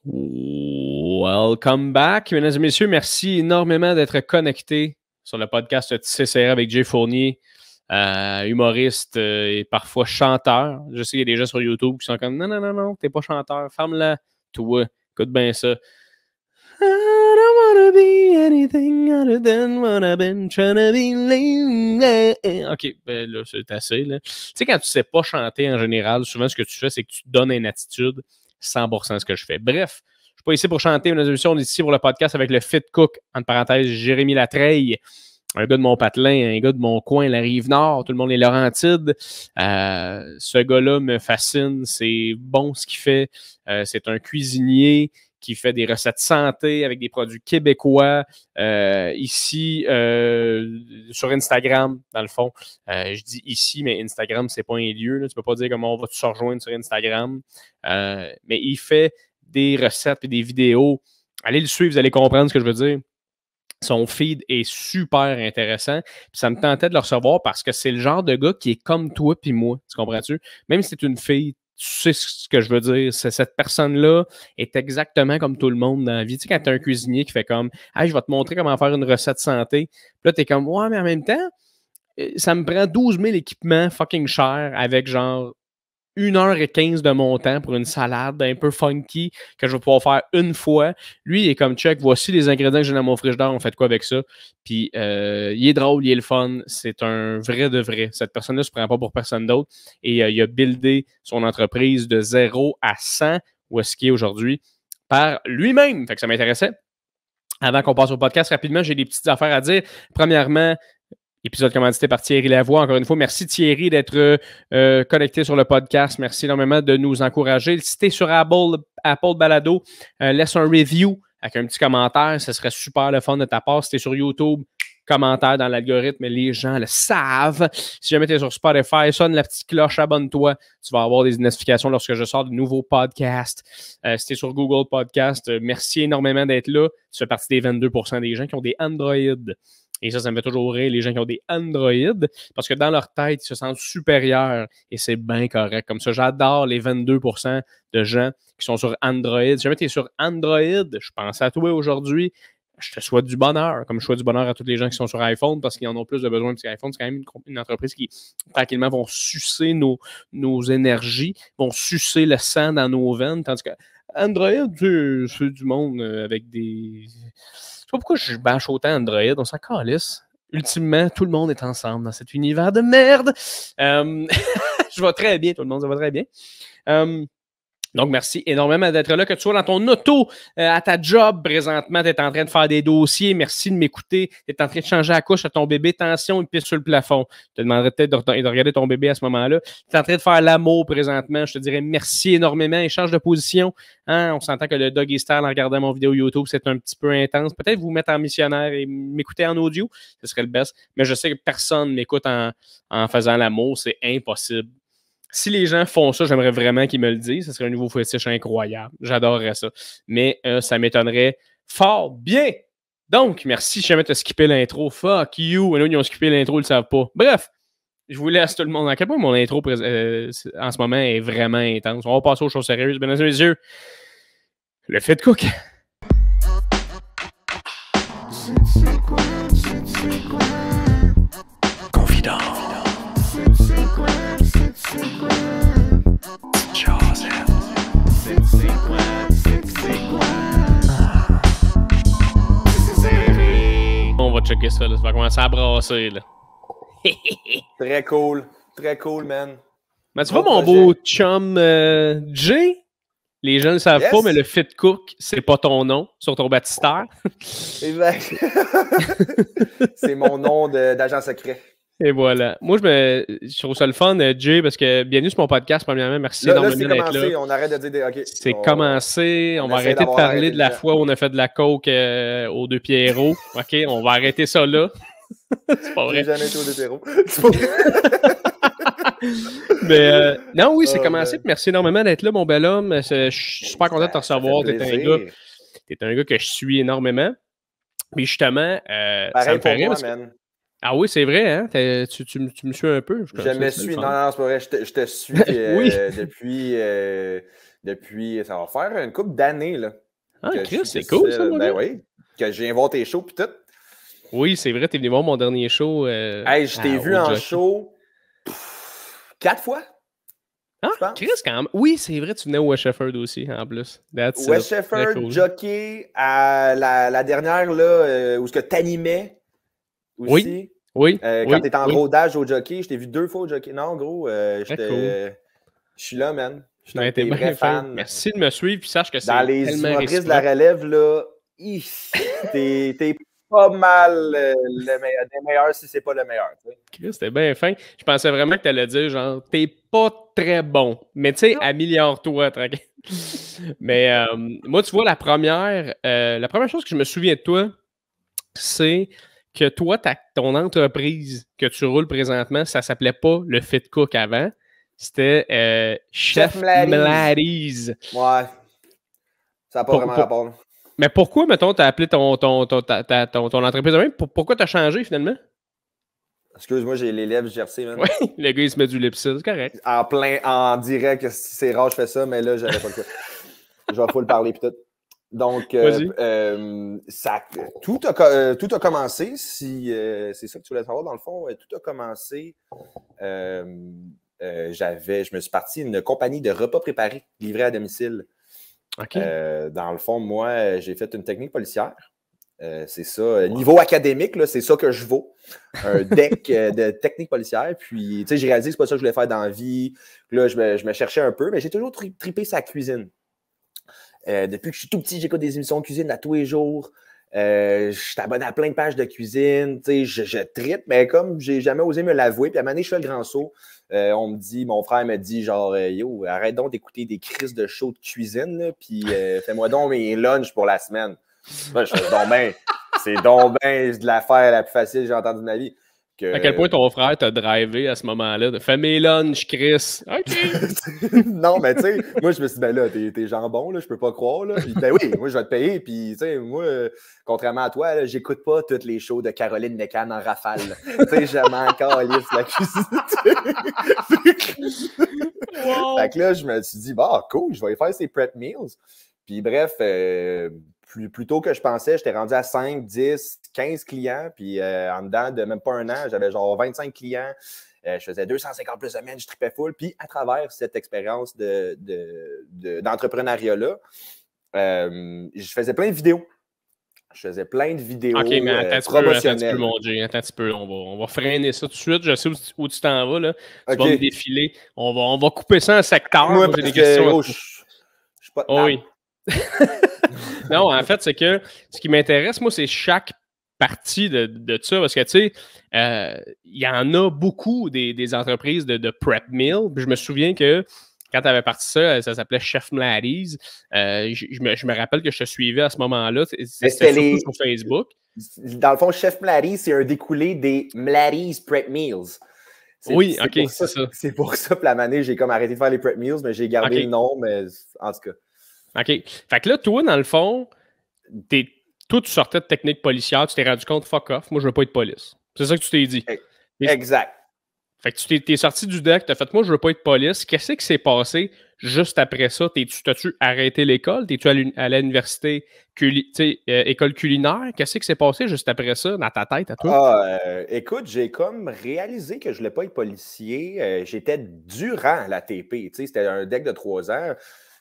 Welcome back, mesdames et messieurs. Merci énormément d'être connectés sur le podcast Tisser Serré avec Jay Fournier, humoriste et parfois chanteur. Je sais qu'il y a des gens sur YouTube qui sont comme non, t'es pas chanteur, ferme-la, toi, écoute bien ça. I don't wanna be anything other than what I've been trying to be lately. OK, ben là, c'est assez. Là. Tu sais, quand tu sais pas chanter en général, souvent ce que tu fais, c'est que tu te donnes une attitude. 100% ce que je fais. Bref, je ne suis pas ici pour chanter une émission, on est ici pour le podcast avec le Fit Cook, entre parenthèses, Jérémy Latreille, un gars de mon patelin, un gars de mon coin, la Rive-Nord, tout le monde est Laurentides. Ce gars-là me fascine, c'est bon ce qu'il fait. C'est un cuisinier qui fait des recettes santé avec des produits québécois. Ici, sur Instagram, dans le fond. Je dis ici, mais Instagram, c'est pas un lieu. Là. Tu peux pas dire comment on va se rejoindre sur Instagram. Mais il fait des recettes et des vidéos. Allez le suivre, vous allez comprendre ce que je veux dire. Son feed est super intéressant. Puis ça me tentait de le recevoir parce que c'est le genre de gars qui est comme toi puis moi. Tu comprends-tu? Même si c'est une fille, tu sais ce que je veux dire. Cette personne-là est exactement comme tout le monde dans la vie. Tu sais, quand tu as un cuisinier qui fait comme « Hey, je vais te montrer comment faire une recette santé. » Puis là, tu es comme « Ouais, mais en même temps, ça me prend 12 000 équipements fucking chers avec genre 1h15 de mon temps pour une salade un peu funky que je vais pouvoir faire une fois. » Lui, il est comme check, voici les ingrédients que j'ai dans mon frigidaire, on fait quoi avec ça? Puis il est drôle, il est le fun, c'est un vrai de vrai. Cette personne-là ne se prend pas pour personne d'autre et il a buildé son entreprise de 0 à 100 où est-ce qu'il est aujourd'hui par lui-même. Fait que ça m'intéressait. Avant qu'on passe au podcast, rapidement, j'ai des petites affaires à dire. Premièrement, épisode commandité par Thierry Lavoie. Encore une fois, merci Thierry d'être connecté sur le podcast. Merci énormément de nous encourager. Si tu es sur Apple Balado, laisse un review avec un petit commentaire. Ce serait super le fun de ta part. Si tu es sur YouTube, commentaire dans l'algorithme, les gens le savent. Si jamais tu es sur Spotify, sonne la petite cloche, abonne-toi. Tu vas avoir des notifications lorsque je sors de nouveaux podcasts. Si tu es sur Google Podcast, merci énormément d'être là. Tu fais partie des 22% des gens qui ont des Android. Et ça me fait toujours rire, les gens qui ont des Android, parce que dans leur tête, ils se sentent supérieurs et c'est bien correct. Comme ça, j'adore les 22% de gens qui sont sur Android. Si jamais tu es sur Android, je pense à toi aujourd'hui. Je te souhaite du bonheur, comme je souhaite du bonheur à tous les gens qui sont sur iPhone parce qu'ils en ont plus de besoin. Parce qu'iPhone, c'est quand même une entreprise qui, tranquillement, vont sucer nos énergies, vont sucer le sang dans nos veines. Tandis que Android, c'est du monde avec des... Je sais pas pourquoi je bâche autant Android, on s'en calisse. Ultimement, tout le monde est ensemble dans cet univers de merde. Je vais très bien, tout le monde, ça va très bien. Donc, merci énormément d'être là, que tu sois dans ton auto, à ta job présentement, tu es en train de faire des dossiers, merci de m'écouter, tu es en train de changer la couche à ton bébé, attention, il pisse sur le plafond. Je te demanderais peut-être de regarder ton bébé à ce moment-là. Tu es en train de faire l'amour présentement, je te dirais merci énormément, échange de position. Hein? On s'entend que le doggy style en regardant mon vidéo YouTube, c'est un petit peu intense. Peut-être vous mettre en missionnaire et m'écouter en audio, ce serait le best, mais je sais que personne m'écoute en faisant l'amour, c'est impossible. Si les gens font ça, j'aimerais vraiment qu'ils me le disent. Ce serait un nouveau fétiche incroyable. J'adorerais ça. Mais ça m'étonnerait fort bien. Donc, merci si jamais tu as skippé l'intro. Fuck you. Ils ont skippé l'intro, ils ne le savent pas. Bref, je vous laisse tout le monde. À quel point mon intro en ce moment est vraiment intense. On va passer aux choses sérieuses. Mesdames et messieurs, le Fit Cook. Confident. On va checker ça, là. Ça va commencer à brasser, là. Très cool, man. Mais tu vois, mon beau chum Jay, les gens ne le savent pas, mais le Fit Cook, c'est pas ton nom sur ton baptistère. Exact. C'est mon nom d'agent secret. Et voilà. Moi, je trouve ça le fun, Jay, parce que bienvenue sur mon podcast, premièrement. Merci énormément d'être là. On arrête de dire... Okay, c'est commencé. On va arrêter de parler de la fois où on a fait de la coke aux deux Pierrots. OK, on va arrêter ça là. C'est pas vrai. J'ai jamais été aux deux Pierrots. C'est pas vrai. Mais non, oui, c'est commencé. Merci énormément d'être là, mon bel homme. Je suis super content de te recevoir. T'es un gars que je suis énormément. Mais justement, ça me fait rire. Ah oui, c'est vrai, hein? Tu me suis un peu. Je me suis. Non, c'est pas vrai. Je te suis depuis. Ça va faire une couple d'années, là. Ah, Que je Chris, suis c'est ici, cool, ça, mon ben gars. oui. Que je viens voir tes shows, puis tout. Oui, c'est vrai, t'es venu voir mon dernier show Hey, je t'ai vu au en Jockey. show 4 fois, Ah, je pense. Chris, quand même. Oui, c'est vrai, tu venais au West Shefford aussi, en plus. That's West it. Très Shefford, cool. Jockey, à la dernière, là, où ce que t'animais aussi. Oui, Quand t'étais en oui. rodage au Jockey, je t'ai vu 2 fois au Jockey. Non, gros, Très cool. je suis là, man. Je suis un Ben, de t'es tes vrais bien fin. fans. Merci de me suivre, puis sache que Dans c'est les tellement humoristes de la réciproque. relève, là, t'es pas mal des meilleurs si c'est pas le meilleur. Tu sais. Chris, t'es bien fin. Je pensais vraiment que t'allais dire, genre, t'es pas très bon, mais tu sais, améliore-toi, tranquille. Mais moi, tu vois, la première chose que je me souviens de toi, c'est que toi, ton entreprise que tu roules présentement, ça s'appelait pas le Fit Cook avant. C'était Chef Chef Mlarise. Mlarise. Ouais. Ça n'a pas vraiment rapport. Là. Mais pourquoi, mettons, t'as appelé ton entreprise de même? Pourquoi t'as changé finalement? Excuse-moi, j'ai les lèvres gercées, man. Oui, le gars, il se met du lipsil, c'est correct. En direct, c'est rare que je fais ça, mais là, j'avais pas le choix. Je vais le parler, puis tout. Donc, tout a commencé, si c'est ça que tu voulais savoir, dans le fond, tout a commencé. Je me suis parti une compagnie de repas préparés livrés à domicile. Okay. Dans le fond, moi, j'ai fait une technique policière. C'est ça. Niveau académique, là, c'est ça que je vaux. Un deck de technique policière. Puis, tu sais, j'ai réalisé que c'est pas ça que je voulais faire dans la vie. Là, je me cherchais un peu, mais j'ai toujours trippé sa cuisine. Depuis que je suis tout petit, j'écoute des émissions de cuisine à tous les jours. Je suis abonné à plein de pages de cuisine. Tu sais, je trippe, mais comme j'ai jamais osé me l'avouer. Puis à un moment donné, je fais le grand saut. Mon frère me dit genre, yo, arrête donc d'écouter des crises de show de cuisine, là, puis fais-moi donc mes lunchs pour la semaine. Moi, je fais c'est donc ben de l'affaire la plus facile que j'ai entendue de ma vie. À quel point ton frère t'a drivé à ce moment-là de fais mes lunchs, Chris. OK. Non, mais tu sais, moi, je me suis dit, ben là, t'es jambon, là, je peux pas croire. Là. Puis, ben oui, moi, je vais te payer. Puis, tu sais, moi, contrairement à toi, là, j'écoute pas toutes les shows de Caroline Mécan en rafale. Tu sais, je m'en calisse la cuisine. Wow. Fait que là, je me suis dit, bah, cool, je vais y faire ces prep meals. Puis, bref, plus tôt que je pensais, j'étais rendu à 5, 10, 15 clients. Puis, en dedans de même pas un an, j'avais genre 25 clients. Je faisais 250 plus de semaines, je tripais full. Puis, à travers cette expérience d'entrepreneuriat-là, je faisais plein de vidéos. OK, mais attends un petit peu, mon Jay. Attends un petit peu. On va freiner ça tout de suite. Je sais où tu t'en vas. Là. Tu vas me défiler. On va couper ça en secteur. Moi, j'ai des questions. Je suis pas de oui. Non, en fait, c'est que ce qui m'intéresse, moi, c'est chaque partie de ça. Parce que, tu sais, il y en a beaucoup des entreprises de prep meal. Puis je me souviens que quand tu avais parti ça s'appelait Chef Mlarise. Je me rappelle que je te suivais à ce moment-là. C'était surtout sur Facebook. Dans le fond, Chef Mlarise, c'est un découlé des Mlarise Prep Meals. Oui, OK, c'est ça. C'est pour ça que la manée, j'ai comme arrêté de faire les Prep Meals, mais j'ai gardé le nom, mais en tout cas. OK. Fait que là, toi, dans le fond, toi, tu sortais de technique policière, tu t'es rendu compte, fuck off, moi, je veux pas être police. C'est ça que tu t'es dit. Exact. Fait que tu t'es sorti du deck, t'as fait, moi, je veux pas être police. Qu'est-ce qui s'est passé juste après ça? T'as-tu arrêté l'école? T'es-tu à l'université, école culinaire? Qu'est-ce qui s'est passé juste après ça, dans ta tête, à toi? Écoute, j'ai comme réalisé que je voulais pas être policier. J'étais durant la TP. C'était un deck de 3 ans.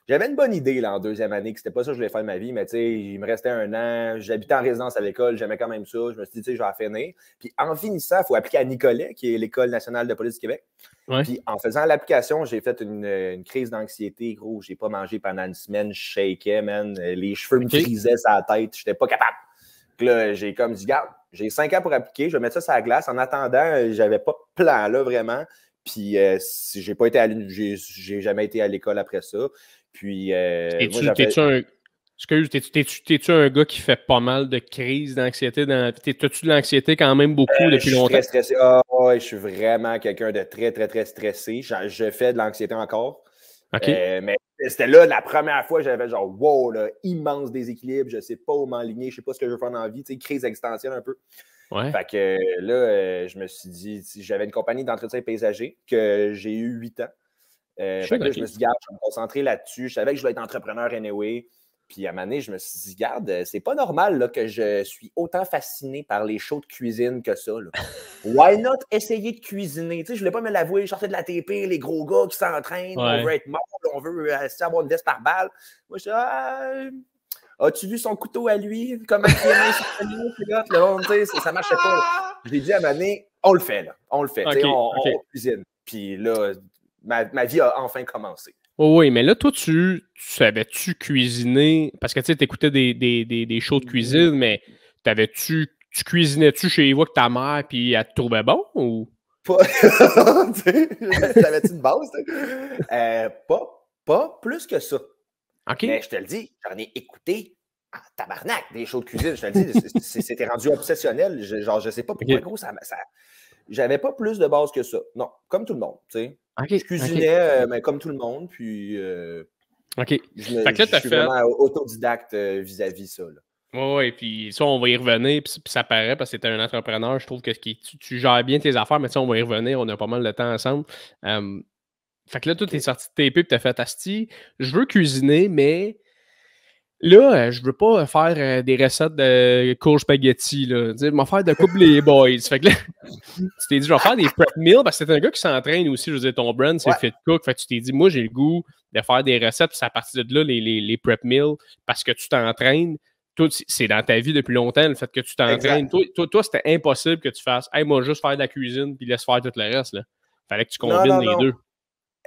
J'avais une bonne idée là, en deuxième année que c'était pas ça que je voulais faire de ma vie, mais il me restait un an. J'habitais en résidence à l'école, j'aimais quand même ça. Je me suis dit, je vais en finir. Puis en finissant, il faut appliquer à Nicolet, qui est l'École nationale de police du Québec. Ouais. Puis en faisant l'application, j'ai fait une crise d'anxiété, gros. J'ai pas mangé pendant une semaine, je shakeais, man. Les cheveux me frisaient sur la tête, j'étais pas capable. Puis là, j'ai comme dit, garde, j'ai 5 ans pour appliquer, je vais mettre ça sur la glace. En attendant, j'avais pas de plan là, vraiment. Puis j'ai pas été j'ai jamais été à l'école après ça. Puis, t'es-tu un gars qui fait pas mal de crises d'anxiété? T'as-tu de l'anxiété quand même beaucoup depuis longtemps? Je suis très stressé. Je suis vraiment quelqu'un de très, très, très stressé. Je fais de l'anxiété encore. Okay. Mais c'était là la première fois que j'avais genre, wow, là, immense déséquilibre. Je sais pas où m'enligner. Je sais pas ce que je veux faire dans la vie. Crise existentielle un peu. Ouais. Fait que là, je me suis dit, j'avais une compagnie d'entretien paysager que j'ai eu 8 ans. Fait que là, je me suis dit, garde, je vais me concentrer là-dessus. Je savais que je voulais être entrepreneur anyway. Puis à un moment donné, je me suis dit, garde, c'est pas normal là, que je suis autant fasciné par les shows de cuisine que ça. Là. Why not essayer de cuisiner? Tu sais, je voulais pas me l'avouer, je sortais de la TP, les gros gars qui s'entraînent, on veut être mort, on veut avoir une veste par balle. Moi, je dis, as-tu vu son couteau à lui? Comment il aimait son couteau? Ça marchait pas. Là. J'ai dit à un moment donné, on le fait, là. On le fait. OK. On cuisine. Puis là, ma vie a enfin commencé. Oh oui, mais là, toi, tu savais-tu cuisiner? Parce que tu sais, t'écoutais des shows de cuisine, mais tu cuisinais-tu chez vous avec ta mère puis elle te trouvait bon ou? Pas. T'avais-tu une base? Pas plus que ça. OK. Mais je te le dis, j'en ai écouté en tabarnak des shows de cuisine. Je te le dis, c'était rendu obsessionnel. Je sais pas pourquoi, gros, j'avais pas plus de base que ça. Non, comme tout le monde, tu sais. OK. Je cuisinais, mais comme tout le monde, puis OK. je suis vraiment autodidacte vis-à-vis ça. Oui, puis ça, on va y revenir, puis ça paraît parce que tu es un entrepreneur. Je trouve que tu gères bien tes affaires, mais ça, on va y revenir. On a pas mal de temps ensemble. Fait que là, toi, t'es sorti de TP et t'as fait Asti. Je veux cuisiner, mais là, je veux pas faire des recettes de courge spaghetti. Là. Je vais faire de couple les boys. Fait que là, tu t'es dit, je vais faire des prep meals parce que c'est un gars qui s'entraîne aussi. Je veux dire, ton brand, c'est Fit Cook. Fait que tu t'es dit, moi, j'ai le goût de faire des recettes. Puis c'est à partir de là, les prep meals, parce que tu t'entraînes. Toi, c'est dans ta vie depuis longtemps, le fait que tu t'entraînes. Toi, c'était impossible que tu fasses, hey, moi, juste faire de la cuisine, puis laisse faire tout le reste. Là. Fallait que tu combines les deux.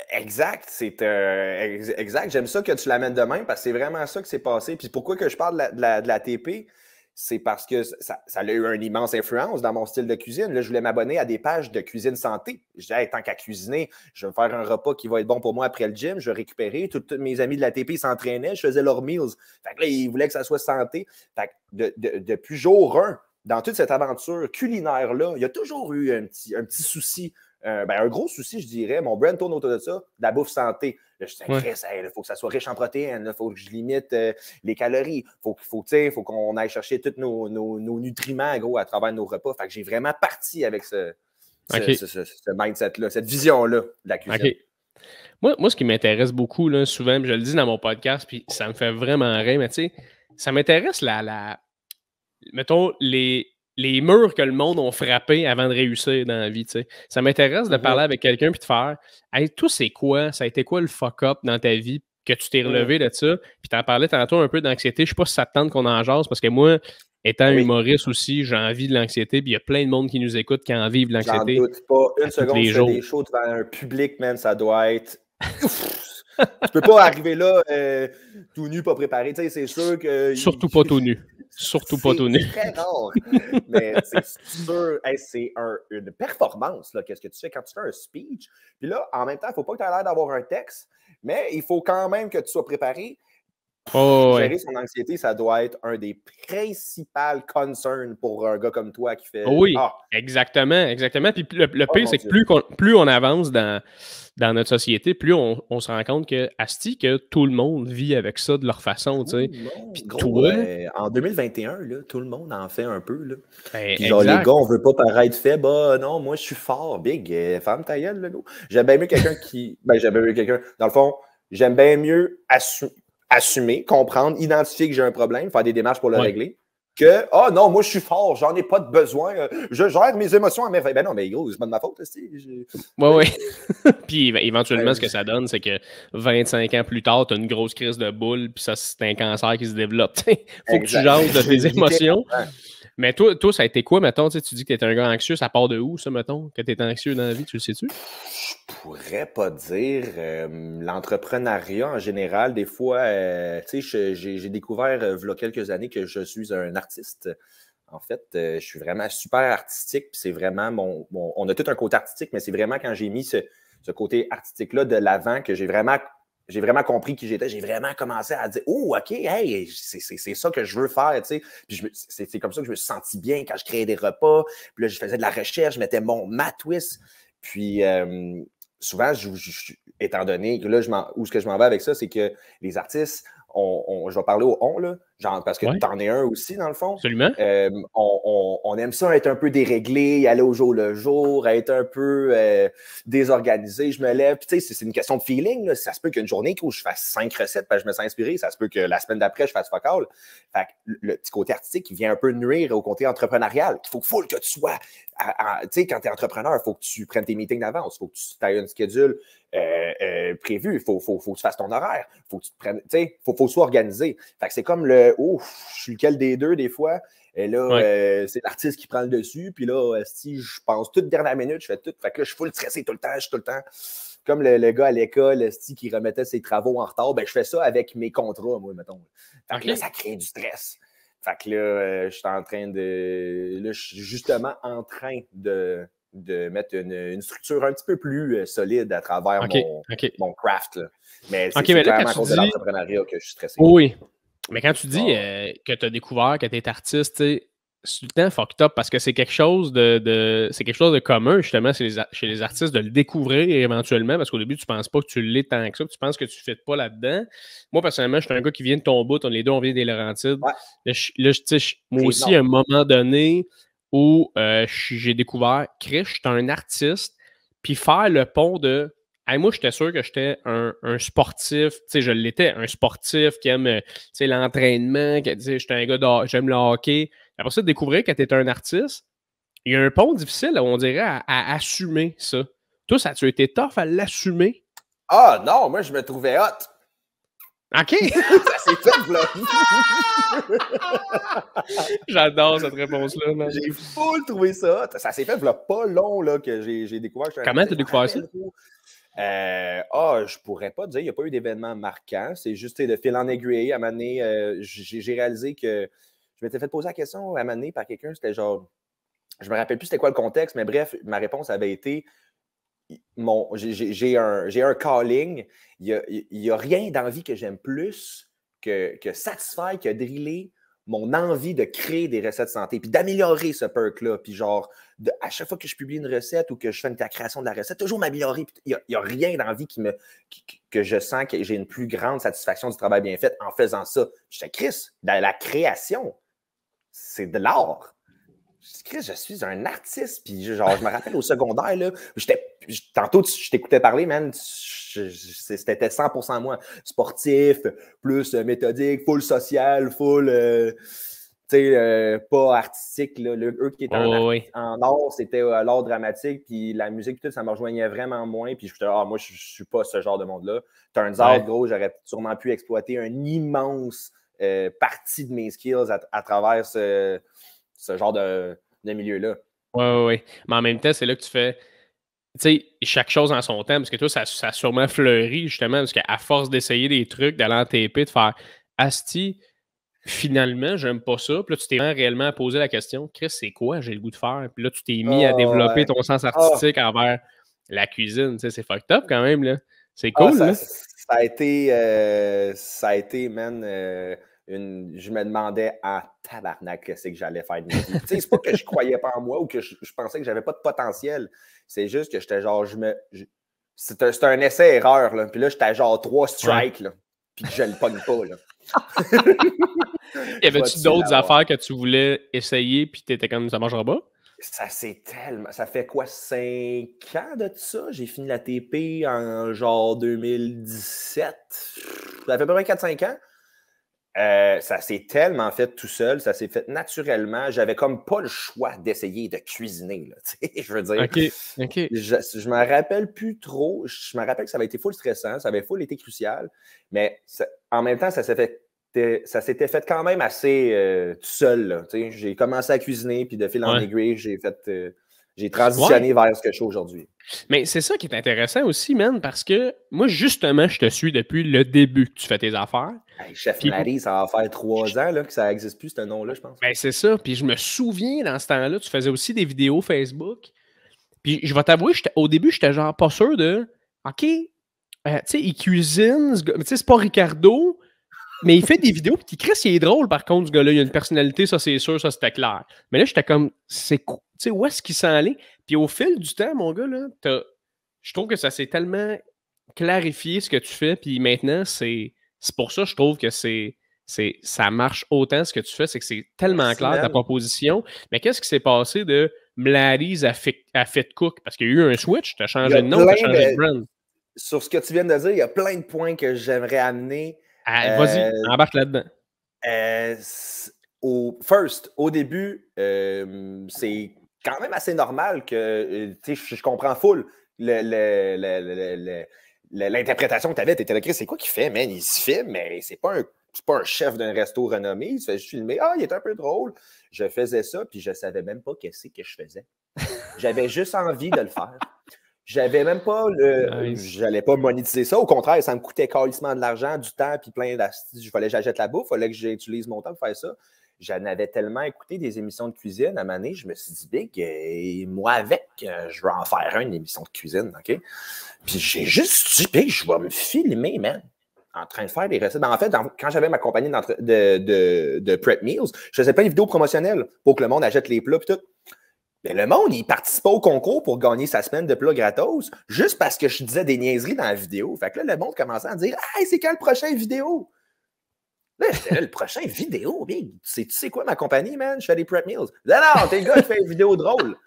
Exact, exact. J'aime ça que tu l'amènes de même parce que c'est vraiment ça qui s'est passé. Puis pourquoi que je parle de la TP, c'est parce que ça a eu une immense influence dans mon style de cuisine. Là, je voulais m'abonner à des pages de cuisine santé. Je disais, hey, tant qu'à cuisiner, je vais me faire un repas qui va être bon pour moi après le gym. Je vais récupérer. Tous mes amis de la TP s'entraînaient. Je faisais leurs meals. Fait que là, ils voulaient que ça soit santé. Fait que depuis jour 1, dans toute cette aventure culinaire-là, il y a toujours eu un petit souci. Un gros souci, je dirais. Mon brand tourne autour de ça, de la bouffe santé. Là, je disais, il faut que ça soit riche en protéines, il faut que je limite les calories, il faut qu'on aille chercher tous nos nutriments, gros, à travers nos repas. Fait que j'ai vraiment parti avec ce mindset-là, cette vision-là de la cuisine. Okay. Moi, ce qui m'intéresse beaucoup, là, souvent, je le dis dans mon podcast, puis ça me fait vraiment rire, mais tu sais, ça m'intéresse mettons, les murs que le monde ont frappés avant de réussir dans la vie, tu sais. Ça m'intéresse de parler avec quelqu'un puis de faire « Hey, toi, c'est quoi? Ça a été quoi le fuck-up dans ta vie que tu t'es relevé de ça? » Puis t'en parlais tantôt un peu d'anxiété. Je sais pas si ça te tente qu'on en jase, parce que moi, étant humoriste aussi, j'ai envie de l'anxiété, puis il y a plein de monde qui nous écoute qui en vivent de l'anxiété. J'en doute pas. Une seconde, tu fais des shows devant un public, man, ça doit être... Tu peux pas arriver là tout nu, pas préparé. Tu sais, c'est sûr que... Surtout pas tout nu. Surtout pas tout nu. C'est très rare. Mais c'est sûr, c'est une performance, là, qu'est-ce que tu fais quand tu fais un speech. Puis là, en même temps, il ne faut pas que tu aies l'air d'avoir un texte, mais il faut quand même que tu sois préparé. Gérer son anxiété, ça doit être un des principaux concerns pour un gars comme toi qui fait... Oui, exactement. Puis le pire, c'est que plus on avance dans notre société, plus on se rend compte que tout le monde vit avec ça de leur façon, tu sais. Puis toi... en 2021, là, tout le monde en fait un peu, là. Puis genre, exact. les gars, on veut pas paraître faible. Non, moi, je suis fort, big. Femme ta gueule, là, gros. J'aime bien mieux quelqu'un qui... Dans le fond, j'aime bien mieux assumer, comprendre, identifier que j'ai un problème, faire des démarches pour le régler, que « non, moi, je suis fort, j'en ai pas de besoin, je gère mes émotions à merveille. » Ben non, mais gros, c'est pas de ma faute. Oui. Puis éventuellement, ce que ça donne, c'est que 25 ans plus tard, tu as une grosse crise de boule, puis ça, c'est un cancer qui se développe. Faut que tu gères de tes émotions. Mais toi, ça a été quoi, mettons? Tu dis que tu étais un gars anxieux, ça part de où, ça, mettons? Que tu étais anxieux dans la vie, tu le sais-tu? Je pourrais pas dire. L'entrepreneuriat, en général, des fois, tu sais, j'ai découvert, il y a quelques années, que je suis un artiste. En fait, je suis vraiment super artistique, puis c'est vraiment on a tout un côté artistique, mais c'est vraiment quand j'ai mis ce côté artistique-là de l'avant que j'ai vraiment compris qui j'étais. J'ai vraiment commencé à dire « Oh, OK, hey, c'est ça que je veux faire. » Tu sais. Puis c'est comme ça que je me suis senti bien quand je créais des repas. Puis là, je faisais de la recherche, je mettais ma twist. Puis souvent, étant donné que là, où est-ce que je m'en vais avec ça, c'est que les artistes, je vais parler au on, là, genre, parce que Ouais. t'en es un aussi, dans le fond. Absolument. On aime ça être un peu déréglé, aller au jour le jour, être un peu désorganisé. Je me lève, puis tu sais, c'est une question de feeling. Là. Ça se peut qu'une journée où je fasse 5 recettes, parce que je me sens inspiré. Ça se peut que la semaine d'après, je fasse fuck all. Fait que le petit côté artistique, il vient un peu nuire au côté entrepreneurial. Il faut que tu sois... Tu sais, quand tu es entrepreneur, il faut que tu prennes tes meetings d'avance. Il faut que tu aies une schedule prévue. Il faut que tu fasses ton horaire. Il faut que tu te prennes... Tu sais, faut que tu sois organisé. Fait que c'est comme le... je suis lequel des deux, des fois. Et là, c'est l'artiste qui prend le dessus. Puis là, si je pense toute dernière minute, je fais tout. Fait que là, je suis full stressé tout le temps. Je suis tout le temps... Comme le gars à l'école, qui remettait ses travaux en retard, ben, je fais ça avec mes contrats, moi, mettons. Fait que là, ça crée du stress. Fait que là, je suis en train de... Là, je suis justement en train de mettre une structure un petit peu plus solide à travers mon craft. Là. Mais c'est clairement à cause de l'entrepreneuriat que je suis stressé. Oui. Mais quand tu dis que tu as découvert que tu es artiste, c'est tout le temps fucked up parce que c'est quelque chose c'est quelque chose de commun, justement, chez les artistes de le découvrir éventuellement parce qu'au début, tu ne penses pas que tu l'es tant que ça, tu penses que tu ne fais pas là-dedans. Moi, personnellement, je suis un gars qui vient de ton bout, les deux, on vient des Laurentides. Ouais. Moi aussi, à un moment donné où j'ai découvert, Chris, je suis un artiste, puis faire le pont de hey, moi, j'étais sûr que j'étais un sportif, tu sais, je l'étais, un sportif qui aime l'entraînement, j'étais un gars, j'aime le hockey. Après ça, de découvrir que tu es un artiste, il y a un pont difficile, on dirait, à assumer ça. Toi, ça a-tu été tough à l'assumer? Ah non, moi, je me trouvais hot. OK! Ça s'est fait, là! J'adore cette réponse-là, man. J'ai full trouvé ça hot. Ça s'est fait, là, pas long, là, que j'ai découvert. Comment tu as découvert ça? Je pourrais pas te dire, il n'y a pas eu d'événement marquant. C'est juste de fil en aiguille. À un moment donné, j'ai réalisé que je m'étais fait poser la question à un moment donné par quelqu'un. C'était genre, je me rappelle plus c'était quoi le contexte, mais bref, ma réponse avait été j'ai un calling. Il y a rien dans la vie que j'aime plus que satisfaire, que driller mon envie de créer des recettes santé, puis d'améliorer ce perk-là. Puis genre, à chaque fois que je publie une recette ou que je fais la création de la recette, toujours m'améliorer. Il n'y a rien dans la vie que je sens que j'ai une plus grande satisfaction du travail bien fait en faisant ça. Je dis, Chris, dans la création, c'est de l'art. Chris, je suis un artiste. Puis genre, je me rappelle au secondaire, là, tantôt, je t'écoutais parler, man, c'était 100% moi. Sportif, plus méthodique, full social, full, pas artistique. Là. Eux qui étaient en art, c'était l'art dramatique, puis la musique, tout, ça me rejoignait vraiment moins. Puis je disais, moi, je suis pas ce genre de monde-là. Turns out, gros, j'aurais sûrement pu exploiter une immense partie de mes skills à travers ce genre de milieu-là. Oui. Mais en même temps, c'est là que tu fais, tu sais, chaque chose en son temps, parce que toi, ça a sûrement fleuri, justement, parce qu'à force d'essayer des trucs, d'aller en TP, de faire Asti, finalement, j'aime pas ça. Puis là, tu t'es réellement posé la question, Chris, c'est quoi j'ai le goût de faire? Puis là, tu t'es mis à développer ton sens artistique envers la cuisine. Tu sais, c'est fucked up quand même, là. C'est cool, là. Ça a été, man... je me demandais en tabarnak qu'est-ce que j'allais faire de ma vie. C'est pas que je croyais pas en moi ou que je pensais que j'avais pas de potentiel. C'est juste que j'étais genre, c'était un essai-erreur. Là. Puis là, j'étais genre 3 strikes. Là. Puis je le pogne pas. Là. Y avait-tu d'autres affaires que tu voulais essayer puis t'étais comme ça marchera pas? Ça fait quoi, 5 ans de ça? J'ai fini la TP en genre 2017. Ça fait à peu près 4-5 ans. Ça s'est tellement fait tout seul, ça s'est fait naturellement. J'avais comme pas le choix d'essayer de cuisiner. Là, je veux dire, OK. Je me rappelle plus trop. Je me rappelle que ça avait été full stressant, ça avait full été crucial, mais en même temps, ça s'était fait quand même assez tout seul. J'ai commencé à cuisiner, puis de fil en aiguille, j'ai transitionné vers ce que je suis aujourd'hui. Mais c'est ça qui est intéressant aussi, man, parce que moi, justement, je te suis depuis le début que tu fais tes affaires. Hey, Chef Marie, ça va faire 3 ans là, que ça n'existe plus, ce nom-là, je pense. Ben, c'est ça. Puis je me souviens, dans ce temps-là, tu faisais aussi des vidéos Facebook. Puis je vais t'avouer, au début, j'étais genre pas sûr de OK, tu sais, il cuisine, tu sais, c'est pas Ricardo, mais il fait des vidéos, puis Chris, il est drôle, par contre, ce gars-là, il a une personnalité, ça, c'est sûr, ça, c'était clair. Mais là, j'étais comme, tu sais, où est-ce qu'il s'en allait? Puis au fil du temps, mon gars, là, je trouve que ça s'est tellement clarifié ce que tu fais, puis maintenant, c'est c'est pour ça que je trouve que ça marche autant ce que tu fais, c'est que c'est tellement Merci, clair ta man. proposition. Mais qu'est-ce qui s'est passé de Mladys à Fit Cook? Parce qu'il y a eu un switch, tu as changé de nom, tu as changé de brand. Sur ce que tu viens de dire, il y a plein de points que j'aimerais amener. Ah, vas-y, embarque là-dedans. Au début, c'est quand même assez normal que, je comprends full l'interprétation que tu avais. Tu étais là, Chris, c'est quoi qu'il fait, man? Il se filme, mais c'est pas un chef d'un resto renommé. Il se fait juste filmer. Ah, il est un peu drôle. Je faisais ça, puis je savais même pas qu'est-ce que je faisais. J'avais juste envie de le faire. J'avais même pas J'allais pas monétiser ça. Au contraire, ça me coûtait calissement de l'argent, du temps, puis plein d'astuces. Il fallait que j'achète la bouffe, il fallait que j'utilise mon temps pour faire ça. J'en avais tellement écouté des émissions de cuisine. À un moment donné, je me suis dit, Big, moi avec, je vais en faire une émission de cuisine, OK? Puis j'ai juste dit, Big, je vais me filmer, man, en train de faire des recettes. En fait, quand j'avais ma compagnie de Prep Meals, je faisais plein de vidéos promotionnelles pour que le monde achète les plats et tout. Mais le monde, il participait au concours pour gagner sa semaine de plats gratos juste parce que je disais des niaiseries dans la vidéo. Fait que là, le monde commençait à dire « Hey, c'est quand le prochain vidéo? » Là, j'étais là, le prochain vidéo, big. Tu sais quoi, ma compagnie, man? Je fais des prep meals. Non, non, t'es le gars qui fait une vidéo drôle.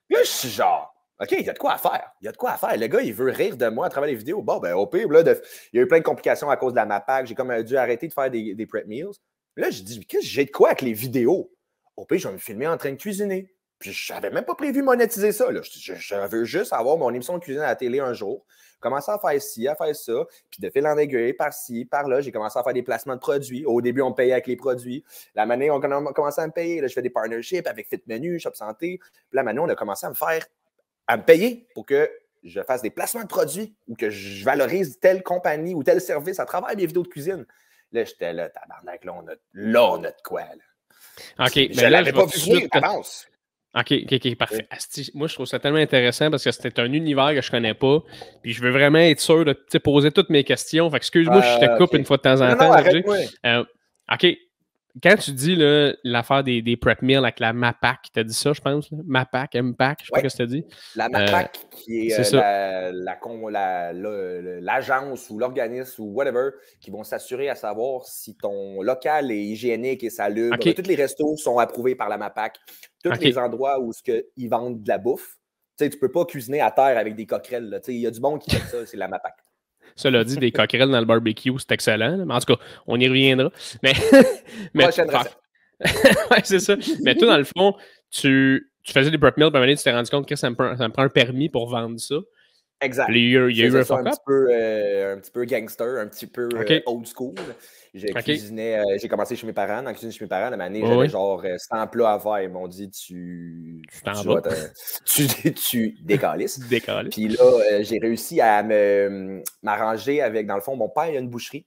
Là, je suis genre, OK, il y a de quoi à faire. Il y a de quoi à faire. Le gars, il veut rire de moi à travers les vidéos. Bon, ben, au pire, là, il y a eu plein de complications à cause de la MAPAC. J'ai comme dû arrêter de faire des prep meals. Là, je dis, qu'est-ce que j'ai de quoi avec les vidéos? Au pire, je vais me filmer en train de cuisiner. Puis, je n'avais même pas prévu monétiser ça. Là. Je veux juste avoir mon émission de cuisine à la télé un jour. Commencer à faire ci, à faire ça. Puis, de fil en aiguille, par-ci, par-là, j'ai commencé à faire des placements de produits. Au début, on me payait avec les produits. La manière, on a commencé à me payer. Là, je fais des partnerships avec Fit Menu, Shop Santé. Puis là, maintenant, on a commencé à me payer pour que je fasse des placements de produits ou que je valorise telle compagnie ou tel service à travers mes vidéos de cuisine. Là, j'étais là, tabarnak, là, on a de quoi. Là. OK, je ne l'avais pas vu venir d'avance. OK, parfait. Asti, moi, je trouve ça tellement intéressant parce que c'était un univers que je connais pas. Puis je veux vraiment être sûr de poser toutes mes questions. Fait que excuse-moi si je te coupe une fois de temps en temps. Non, arrête-moi. OK. Quand tu dis l'affaire des prep meals avec la MAPAC, tu as dit ça, je pense? Là? MAPAC, MPAC, je sais pas ce que tu as dit. La MAPAC, qui est l'agence ou l'organisme ou whatever, qui vont s'assurer à savoir si ton local est hygiénique et salubre. Okay. Tous les restos sont approuvés par la MAPAC. Tous les endroits où ils vendent de la bouffe. Tu ne peux pas cuisiner à terre avec des coquerelles. Il y a du monde qui fait ça, c'est la MAPAC. Cela dit, des coquerelles dans le barbecue, c'est excellent. Mais en tout cas, on y reviendra. Mais prochaine recette. Ouais, c'est ça. Mais toi, dans le fond, tu faisais des prep meals, puis à un moment donné, tu t'es rendu compte que ça me prend un permis pour vendre ça. Exact. Il y a eu un fuck-up. Un petit peu gangster, un petit peu old school. J'ai commencé chez mes parents, dans la cuisine chez mes parents. À un moment donné, j'avais genre 100 plats à faire. Ils m'ont dit, tu décalisses. Puis là, j'ai réussi à m'arranger avec, dans le fond, mon père, il a une boucherie.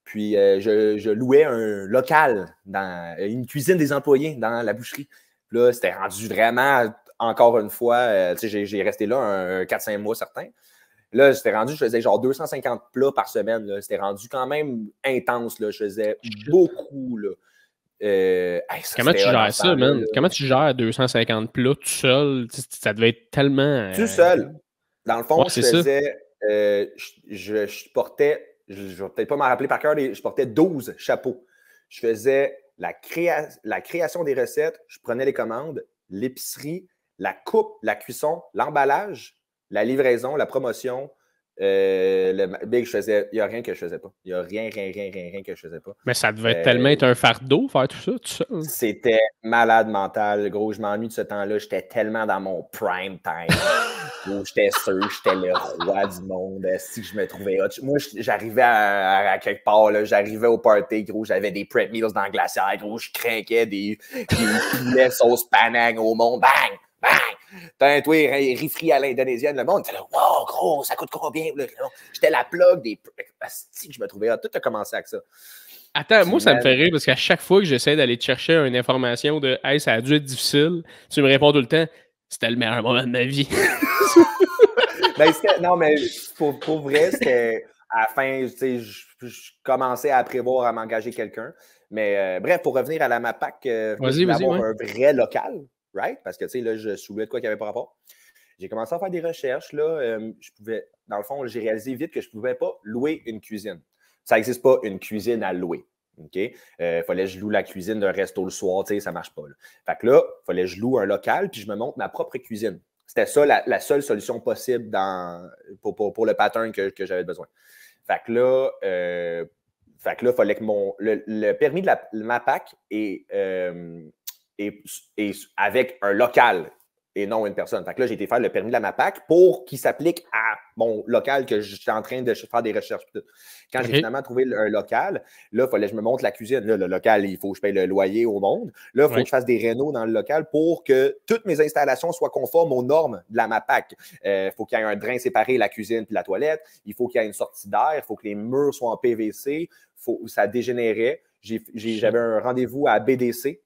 Puis je louais un local, une cuisine des employés dans la boucherie. Puis là, c'était rendu vraiment, encore une fois, j'ai resté là un 4-5 mois certains. Là, j'étais rendu, je faisais genre 250 plats par semaine. Là. C'était rendu quand même intense. Là. Je faisais beaucoup. Là. Comment tu gères ça, man? Comment tu gères 250 plats tout seul? Ça devait être tellement... Tout seul. Dans le fond, je faisais... je portais... Je vais peut-être pas m'en rappeler par cœur, je portais 12 chapeaux. Je faisais la création des recettes, je prenais les commandes, l'épicerie, la coupe, la cuisson, l'emballage, la livraison, la promotion. Big, il n'y a rien que je faisais pas. Il n'y a rien que je faisais pas. Mais ça devait tellement être un fardeau, faire tout ça, tout seul. C'était malade mental, gros. Je m'ennuie de ce temps-là. J'étais tellement dans mon prime time. Où j'étais sûr, j'étais le roi du monde. Si je me trouvais hot. Moi, j'arrivais à quelque part, là, j'arrivais au party, gros. J'avais des prep meals dans le glaciaire, gros. Je craquais des poulets sauce panang au monde. Bang! Bang! T'as toi, riz frit à l'indonésienne, le monde était là, wow, gros, ça coûte combien? J'étais la plug des. Si je me trouvais hot. Tout a commencé avec ça. Attends, moi, ça me fait rire parce qu'à chaque fois que j'essaie d'aller te chercher une information de hey, ça a dû être difficile, tu me réponds tout le temps, c'était le meilleur moment de ma vie. Non, mais pour vrai, c'était à la fin, je commençais à prévoir à m'engager quelqu'un. Mais bref, pour revenir à la MAPAC, avoir un vrai local, right? Parce que là, je soulevais de quoi qu'il n'y avait pas rapport. J'ai commencé à faire des recherches. Là, dans le fond, j'ai réalisé vite que je ne pouvais pas louer une cuisine. Ça n'existe pas une cuisine à louer. OK? Fallait que je loue la cuisine d'un resto le soir, tu sais, ça ne marche pas. Là. Fait que là, il fallait que je loue un local, puis je me monte ma propre cuisine. C'était ça la seule solution possible pour le pattern que j'avais besoin. Fait que là, il fallait que le permis de ma PAC est avec un local et non une personne. Fait que là, j'ai été faire le permis de la MAPAC pour qu'il s'applique à mon local que j'étais en train de faire des recherches. Quand j'ai finalement trouvé un local, là, il fallait que je me montre la cuisine. Là, le local, il faut que je paye le loyer au monde. Là, il faut que je fasse des rénaux dans le local pour que toutes mes installations soient conformes aux normes de la MAPAC. Il faut qu'il y ait un drain séparé, la cuisine puis la toilette. Il faut qu'il y ait une sortie d'air. Il faut que les murs soient en PVC. Ça dégénérait. J'avais un rendez-vous à BDC.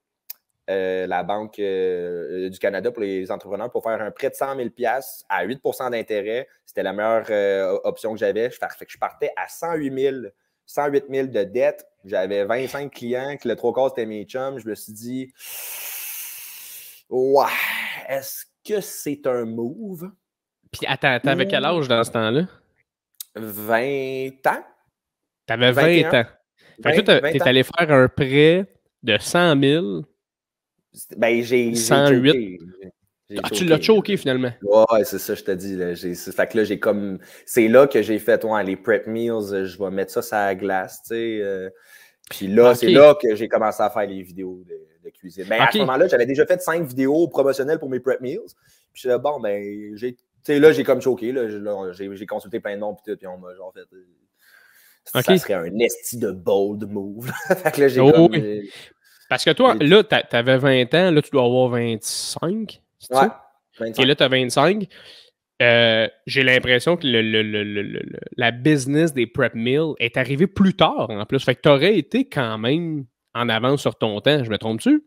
La Banque du Canada pour les entrepreneurs pour faire un prêt de 100 000 $ à 8 % d'intérêt. C'était la meilleure option que j'avais. Fait que je partais à 108 000 de dette. J'avais 25 clients, que le 3/4 c'était mes chums. Je me suis dit, ouais, est-ce que c'est un move? Puis attends, t'avais quel âge dans ce temps-là? 20 ans. T'avais 20 ans. Fait que là, t'es allé faire un prêt de 100 000. Ben, j'ai 108. Tu l'as choqué finalement. Ouais, c'est ça, je te dis. Là. Fait que là, j'ai comme. C'est là que j'ai fait les prep meals, je vais mettre ça sur la glace, tu sais. Puis là, c'est là que j'ai commencé à faire les vidéos de cuisine. Ben, à ce moment-là, j'avais déjà fait 5 vidéos promotionnelles pour mes prep meals. Puis je suis là, bon, ben, j'ai comme choqué. Là, j'ai consulté plein de noms, puis tout, puis on m'a genre fait. Ça serait un esti de bold move. Fait que là, j'ai comme. Oui. Parce que toi, là, t'avais 20 ans, là, tu dois avoir 25. Ouais, 25. Et là, tu as 25. J'ai l'impression que la business des prep meals est arrivée plus tard en plus. Fait que tu aurais été quand même en avance sur ton temps. Je me trompe-tu?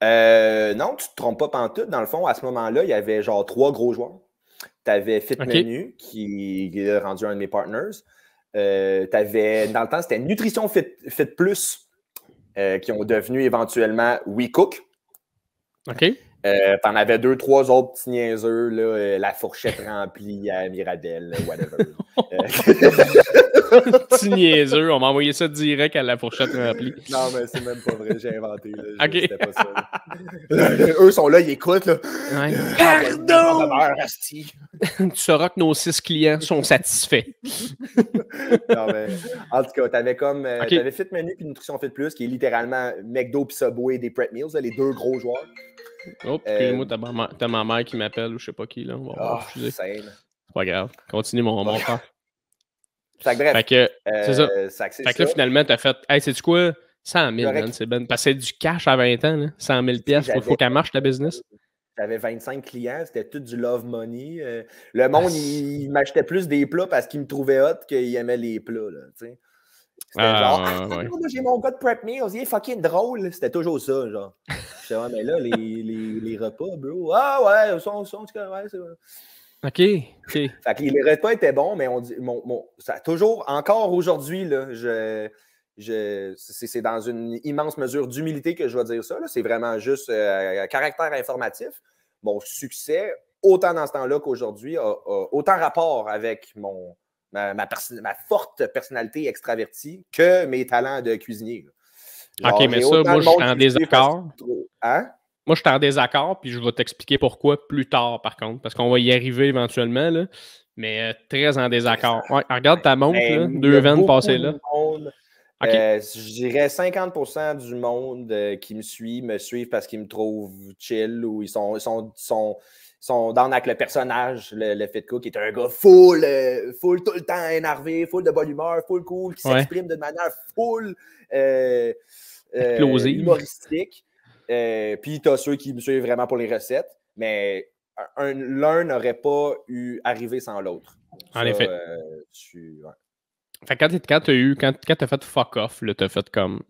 Non, tu te trompes pas pantoute. Dans le fond, à ce moment-là, il y avait genre 3 gros joueurs. Tu avais FitMenu qui est rendu un de mes partners. T'avais, dans le temps, c'était Nutrition Fit Plus qui ont devenu éventuellement WeCook. OK. T'en avais 2-3 autres petits niaiseux, là, la fourchette remplie à Mirabelle, whatever. Petit niaiseux, on m'a envoyé ça direct à la fourchette remplie. Non, mais c'est même pas vrai, j'ai inventé. Là, OK. C'était pas ça. Eux sont là, ils écoutent. Là. Ouais. Pardon! Tu sauras que nos 6 clients sont satisfaits. Non, mais en tout cas, t'avais t'avais Fit Menu puis Nutrition Fit Plus, qui est littéralement McDo puis Subway des prep meals, là, les 2 gros joueurs. Oh, excuse-moi, t'as ma mère qui m'appelle ou je sais pas qui, là. On va c'est pas grave. Continue, mon frère. Fait que bref. Fait que, c'est ça. Fait que là, finalement, t'as fait, hey, sais-tu quoi? 100 000, man, c'est ben. Parce que c'est du cash à 20 ans, là. 100 000 $. Faut qu'elle marche, ta business. J'avais 25 clients, c'était tout du love money. Le monde, il m'achetait plus des plats parce qu'il me trouvait hot qu'il aimait les plats, là, tu sais. C'était genre, j'ai mon gars de prep meals, il est fucking drôle. C'était toujours ça, genre. Je disais, mais là, les repas, bro. Ah ouais, ouais, c'est vrai. OK. Fait que les repas étaient bons, mais on dit, ça a toujours, encore aujourd'hui, là, c'est dans une immense mesure d'humilité que je vais dire ça. C'est vraiment juste caractère informatif. Mon succès, autant dans ce temps-là qu'aujourd'hui, a autant rapport avec ma forte personnalité extravertie que mes talents de cuisinier. Genre, OK, mais ça, moi, je suis en désaccord. Hein? Moi, je suis en désaccord, puis je vais t'expliquer pourquoi plus tard, par contre, parce qu'on va y arriver éventuellement, là, mais très en désaccord. Ouais, regarde ta montre, là, 2 veines passées là. Je dirais 50% du monde qui me suivent parce qu'ils me trouvent chill ou ils sont down avec le personnage, le Fit Cook, qui est un gars full tout le temps énervé, full de bonne humeur, full cool, qui s'exprime de manière full humoristique. Puis tu as ceux qui me suivent vraiment pour les recettes, mais l'un n'aurait pas arrivé sans l'autre. En effet. Fait que quand t'as fait fuck off, là, t'as fait comme.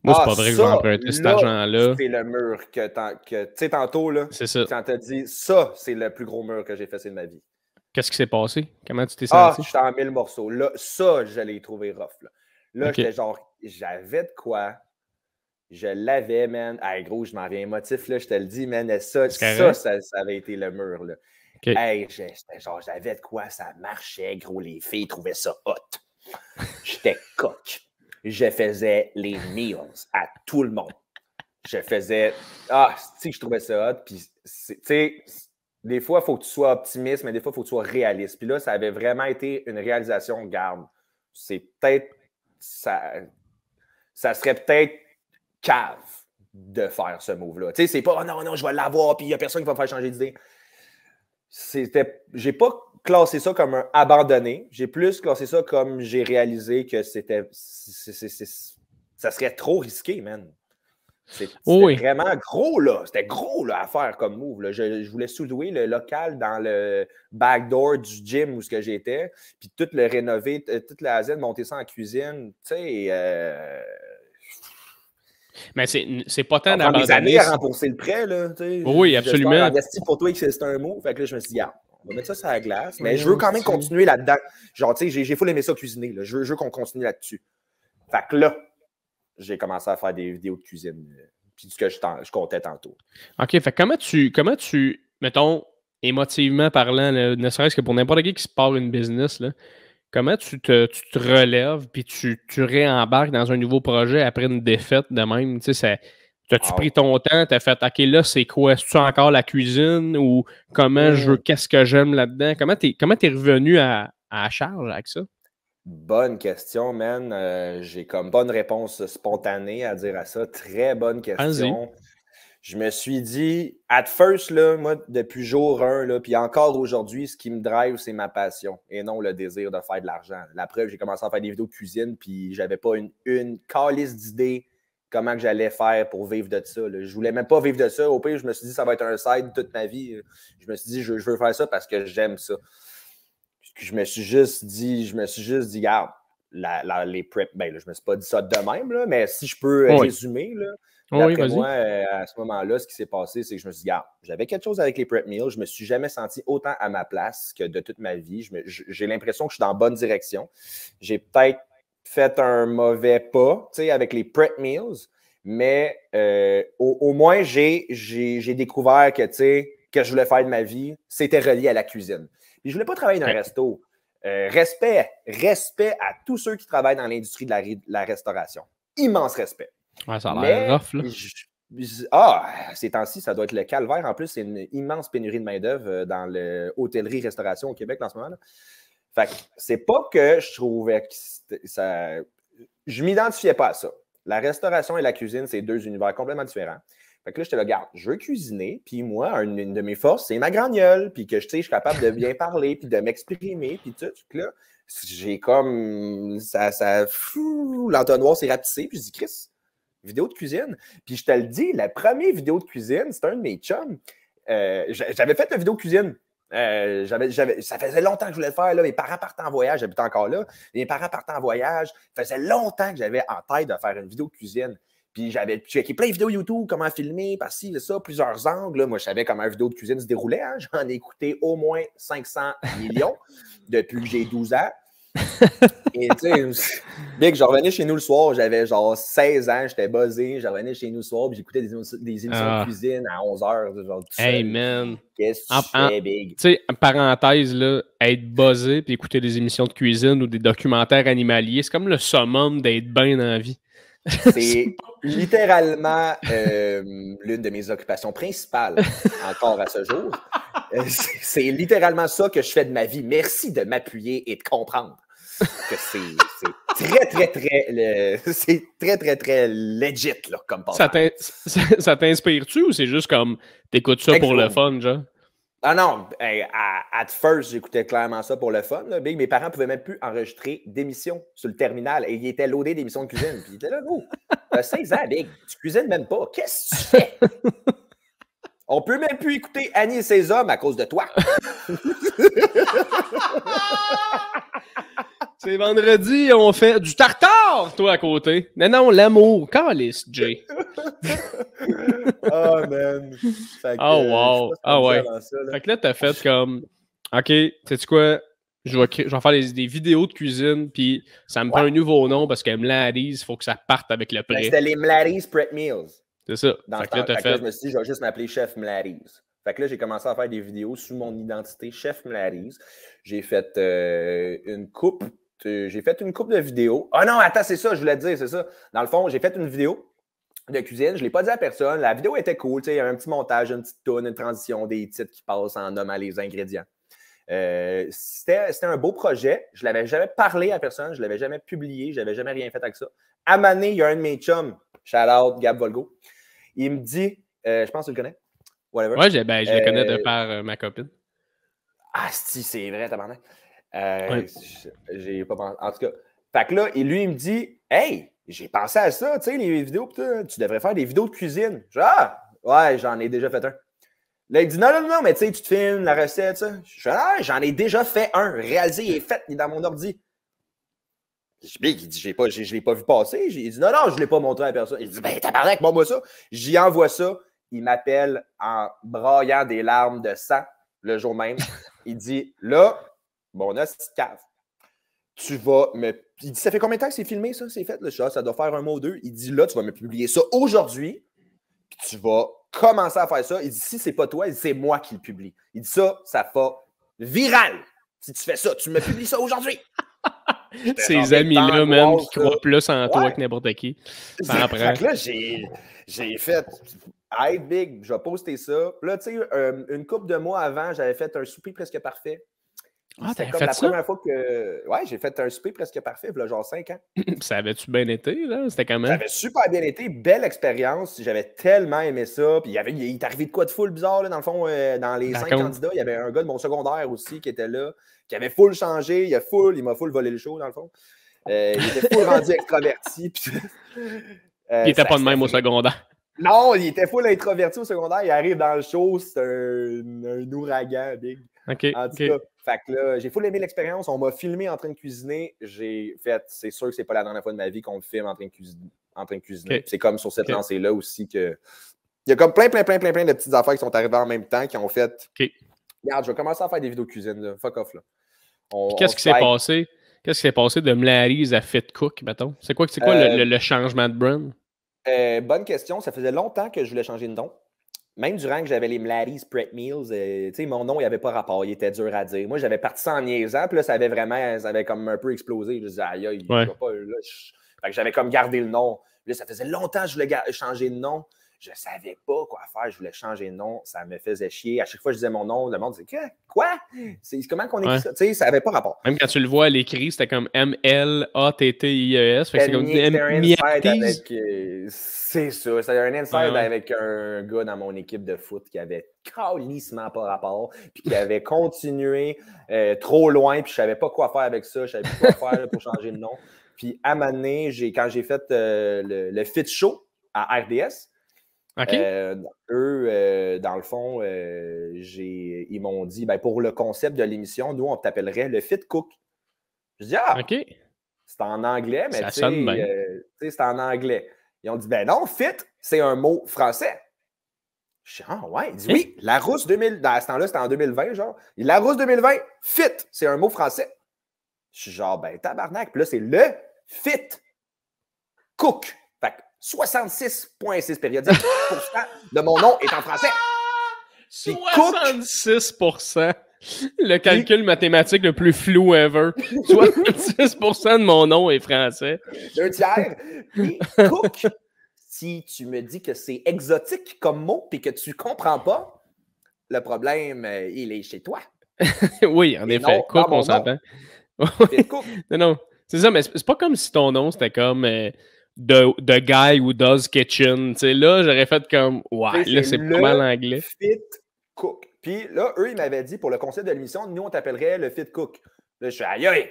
Moi, c'est pas vrai que je vais emprunter cet argent-là. C'est le mur que tu sais, tantôt, là. C'est ça. Quand t'as dit ça, c'est le plus gros mur que j'ai fait de ma vie. Qu'est-ce qui s'est passé? Comment tu t'es senti? J'étais en 1000 morceaux. Là, ça, je l'ai trouvé rough. Là, j'étais genre, j'avais de quoi. Je l'avais, man. Hey, gros, je m'en viens émotif, là, je te le dis, man. Ça avait été le mur, là. Hey, j'étais genre, j'avais de quoi, ça marchait, gros. Les filles trouvaient ça hot. J'étais coq. Je faisais les meals à tout le monde. Je faisais... Ah, tu sais, je trouvais ça hot. Puis, tu sais, des fois, il faut que tu sois optimiste, mais des fois, il faut que tu sois réaliste. Puis là, ça avait vraiment été une réalisation. Garde, c'est peut-être... Ça serait peut-être cave de faire ce move-là. Tu sais, c'est pas « Oh non, non, je vais l'avoir, puis il n'y a personne qui va me faire changer d'idée. » J'ai pas classé ça comme un abandonné. J'ai plus classé ça comme j'ai réalisé que ça serait trop risqué, man. C'était vraiment gros, là. C'était gros, là, à faire comme move. Là. Je voulais sous-louer le local dans le backdoor du gym où j'étais, puis tout le rénover, toute la zen, monter ça en cuisine. Tu sais, mais c'est pas tant d'abandonner. Des années d'abandonner. à rembourser le prêt, là. Oui, absolument. J'espère investi pour toi que c'est un mot. Fait que là, je me suis dit, on va mettre ça sur la glace. Mais je veux quand même continuer là-dedans. Genre, tu sais, j'ai full aimé ça cuisiner. Là. Je veux qu'on continue là-dessus. Fait que là, j'ai commencé à faire des vidéos de cuisine. Puis ce que je comptais tantôt. OK, fait comment tu mettons, émotivement parlant, là, ne serait-ce que pour n'importe qui se part une business, là, comment tu te relèves puis tu réembarques dans un nouveau projet après une défaite de même? Tu sais, t'as-tu pris ton temps? T'as fait, OK, là, c'est quoi? Est-ce encore la cuisine ou qu'est-ce que j'aime là-dedans? Comment t'es revenu à charge avec ça? Bonne question, man. J'ai comme bonne réponse spontanée à dire à ça. Très bonne question. Je me suis dit, at first, là, moi, depuis jour 1, là, puis encore aujourd'hui, ce qui me drive, c'est ma passion et non le désir de faire de l'argent. La preuve, j'ai commencé à faire des vidéos de cuisine, puis j'avais pas une calice d'idées comment que j'allais faire pour vivre de ça. Là. Je voulais même pas vivre de ça. Au pire, je me suis dit, ça va être un side toute ma vie. Je me suis dit, je veux faire ça parce que j'aime ça. Je me suis juste dit, regarde, les prep, ben là, je me suis pas dit ça de même, là, mais si je peux résumer, là, d'après moi, à ce moment-là, ce qui s'est passé, c'est que je me suis dit, regarde, j'avais quelque chose avec les prep meals, je me suis jamais senti autant à ma place que de toute ma vie. J'ai l'impression que je suis dans la bonne direction. J'ai peut-être fait un mauvais pas, tu sais, avec les prep meals, mais au moins, j'ai découvert que, tu sais, que je voulais faire de ma vie, c'était relié à la cuisine. Puis je ne voulais pas travailler dans un resto. Respect à tous ceux qui travaillent dans l'industrie de la restauration. Immense respect. Ouais, ça a l'air rough, là. Ces temps-ci, ça doit être le calvaire. En plus, c'est une immense pénurie de main-d'œuvre dans l'hôtellerie-restauration au Québec en ce moment. Là. Fait que c'est pas que je trouvais que ça. Je m'identifiais pas à ça. La restauration et la cuisine, c'est deux univers complètement différents. Fait que là, je te regarde, je veux cuisiner, puis moi, une de mes forces, c'est ma gragnole, puis que je suis capable de bien parler, puis de m'exprimer, puis tout. Là, j'ai comme. L'entonnoir s'est rapetissé, puis je dis, Chris, vidéo de cuisine. Puis je te le dis, la première vidéo de cuisine, c'est un de mes chums. J'avais fait la vidéo de cuisine. Ça faisait longtemps que je voulais le faire. Là. Mes parents partaient en voyage, j'habite encore là. Mes parents partaient en voyage. Ça faisait longtemps que j'avais en tête de faire une vidéo de cuisine. Puis j'avais checké plein de vidéos YouTube, comment filmer, par-ci, ça, plusieurs angles. Là. Moi, je savais comment une vidéo de cuisine se déroulait. Hein. J'en ai écouté au moins 500 millions depuis que j'ai 12 ans. Et tu sais, Big, je revenais chez nous le soir, j'avais genre 16 ans, j'étais buzzé, je revenais chez nous le soir, puis j'écoutais des émissions de cuisine à 11h, genre tout seul. Hey man! Qu'est-ce que tu fais, Big? Tu sais, parenthèse, là, être buzzé puis écouter des émissions de cuisine ou des documentaires animaliers, c'est comme le summum d'être bien dans la vie. C'est littéralement l'une de mes occupations principales encore à ce jour. C'est littéralement ça que je fais de ma vie. Merci de m'appuyer et de comprendre que c'est très legit là, comme podcast. Ça t'inspire-tu ou c'est juste comme t'écoutes ça pour le fun, genre? Ah non, at first, j'écoutais clairement ça pour le fun. Là. Big, mes parents ne pouvaient même plus enregistrer d'émissions sur le terminal et ils étaient loadés d'émissions de cuisine. Puis ils étaient là, oh, t'as 16 ans, Big, tu cuisines même pas. Qu'est-ce que tu fais? On peut même plus écouter Annie et ses hommes à cause de toi. C'est vendredi, on fait du tartare, toi, à côté. Non, l'amour. Calice, Jay. Oh, man. Wow. Ouais. Fait que là, t'as fait comme, OK, sais-tu quoi? Je vais faire des vidéos de cuisine, puis ça me prend un nouveau nom parce que Mladys, il faut que ça parte avec le prêt. C'était les Mladys Prep Meals. C'est ça. Fait que là, je me suis dit, je vais juste m'appeler Chef Mladys. Fait que là, j'ai commencé à faire des vidéos sous mon identité Chef Mladys. J'ai fait une coupe j'ai fait une couple de vidéos. Ah non, attends, c'est ça, je voulais te dire, c'est ça. Dans le fond, j'ai fait une vidéo de cuisine. Je ne l'ai pas dit à personne. La vidéo était cool. Il y a un petit montage, une petite tourne, une transition, des titres qui passent en nommant les ingrédients. C'était un beau projet. Je ne l'avais jamais parlé à personne. Je ne l'avais jamais publié. Je n'avais jamais rien fait avec ça. À Mané, il y a un de mes chums, shout out, Gab Volgo. Il me dit, je pense que tu le connais. Whatever. Ouais, je le connais de par ma copine. Ah, si, c'est vrai, tabarnak. Ouais. J'ai pas pensé. En tout cas, fait que là, lui, il me dit, hey, j'ai pensé à ça, tu sais, les vidéos, putain, tu devrais faire des vidéos de cuisine. Je dis, ah, ouais, j'en ai déjà fait un. Là, il dit, non, mais tu sais, tu te filmes la recette, ça. Je dis, ah, j'en ai déjà fait un. Réalisé, il est fait, il est dans mon ordi. Il dit, je ne l'ai pas vu passer. Il dit, non, je ne l'ai pas montré à personne. Il dit, ben, tabarnak, moi ça. J'y envoie ça. Il m'appelle en braillant des larmes de sang le jour même. Il dit, là, mon os, cave. Tu vas me. Il dit, ça fait combien de temps que c'est filmé, ça? C'est fait, le chat, ça doit faire un mois ou deux. Il dit, là, tu vas me publier ça aujourd'hui. Puis tu vas commencer à faire ça. Il dit, si c'est pas toi, c'est moi qui le publie. Il dit, ça fait viral. Si tu fais ça, tu me publies ça aujourd'hui. Ces amis-là, même, qui croient plus en toi que n'importe qui. Ça en prend. Fait que là, j'ai fait hey, big, je vais poster ça. Là, tu sais, une couple de mois avant, j'avais fait un souper presque parfait. Ah, t'as comme fait la ça? première fois que. Ouais, j'ai fait un souper presque parfait, il y a genre 5 ans. Ça avait-tu bien été, là? C'était quand même. Ça avait super bien été, belle expérience. J'avais tellement aimé ça. Puis il est arrivé de quoi de full bizarre, là, dans le fond, dans les 5 candidats. Il y avait un gars de mon secondaire aussi qui était là, qui avait full changé. Il m'a full volé le show, dans le fond. Il était full rendu extraverti. Puis, il était pas de même au secondaire. Non, il était full introverti au secondaire. Il arrive dans le show, c'est un ouragan, big. OK. En tout cas, fait que là, j'ai full aimé l'expérience. On m'a filmé en train de cuisiner. J'ai fait, c'est sûr que c'est pas la dernière fois de ma vie qu'on me filme en train de cuisiner. Okay. C'est comme sur cette lancée-là aussi que. Il y a comme plein de petites affaires qui sont arrivées en même temps qui ont fait. Okay. Regarde, je vais commencer à faire des vidéos de cuisine. Là. Fuck off. Là. Qu'est-ce qui s'est passé? Qu'est-ce qui s'est passé de Mlarise à Fit Cook, mettons? C'est quoi le changement de brand? Bonne question. Ça faisait longtemps que je voulais changer de nom. Même durant que j'avais les Mlarise Prep Meals, mon nom, il n'avait pas rapport. Il était dur à dire. Moi, j'avais parti ça en niaisant, puis là, ça avait comme un peu explosé. Je disais, aïe, il va pas. Là, fait que j'avais comme gardé le nom. Là, ça faisait longtemps que je voulais changer de nom. Je ne savais pas quoi faire. Je voulais changer de nom. Ça me faisait chier. À chaque fois que je disais mon nom, le monde disait, quoi? Comment qu'on écrit ça? Tu sais, ça n'avait pas rapport. Même quand tu le vois à l'écrit, c'était comme M-L-A-T-T-I-E-S. Fait que c'est comme c'est ça. C'était un inside avec un gars dans mon équipe de foot qui avait calissement pas rapport, puis qui avait continué trop loin, puis je savais pas quoi faire avec ça. Je savais pas quoi faire pour changer de nom. Puis à un moment donné, quand j'ai fait le Fit Show à RDS, eux, dans le fond, ils m'ont dit, pour le concept de l'émission, nous, on t'appellerait le Fit Cook. Je dis, c'est en anglais, mais tu sais, c'est en anglais. Ils ont dit, non, fit, c'est un mot français. Je dis, ouais. Ils disent, oui, la rousse 2000, dans ce temps-là, c'était en 2020, genre. La rousse 2020, fit, c'est un mot français. Je suis genre, tabarnak. Puis là, c'est le Fit Cook. Fait que 66,6 périodiques de mon nom est en français. 66%. Le calcul mathématique le plus flou ever. 66% de mon nom est français. 2/3. Puis Cook, si tu me dis que c'est exotique comme mot et que tu ne comprends pas, le problème, il est chez toi. Oui, en effet. Non, Cook, on s'entend. Non, c'est ça, mais c'est pas comme si ton nom, c'était comme The Guy Who Does Kitchen. T'sais, là, j'aurais fait comme, ouais, là, c'est pas mal anglais. Fit Cook. Puis là, eux, ils m'avaient dit, pour le concept de l'émission, nous, on t'appellerait le Fit Cook. Là, je suis aïe.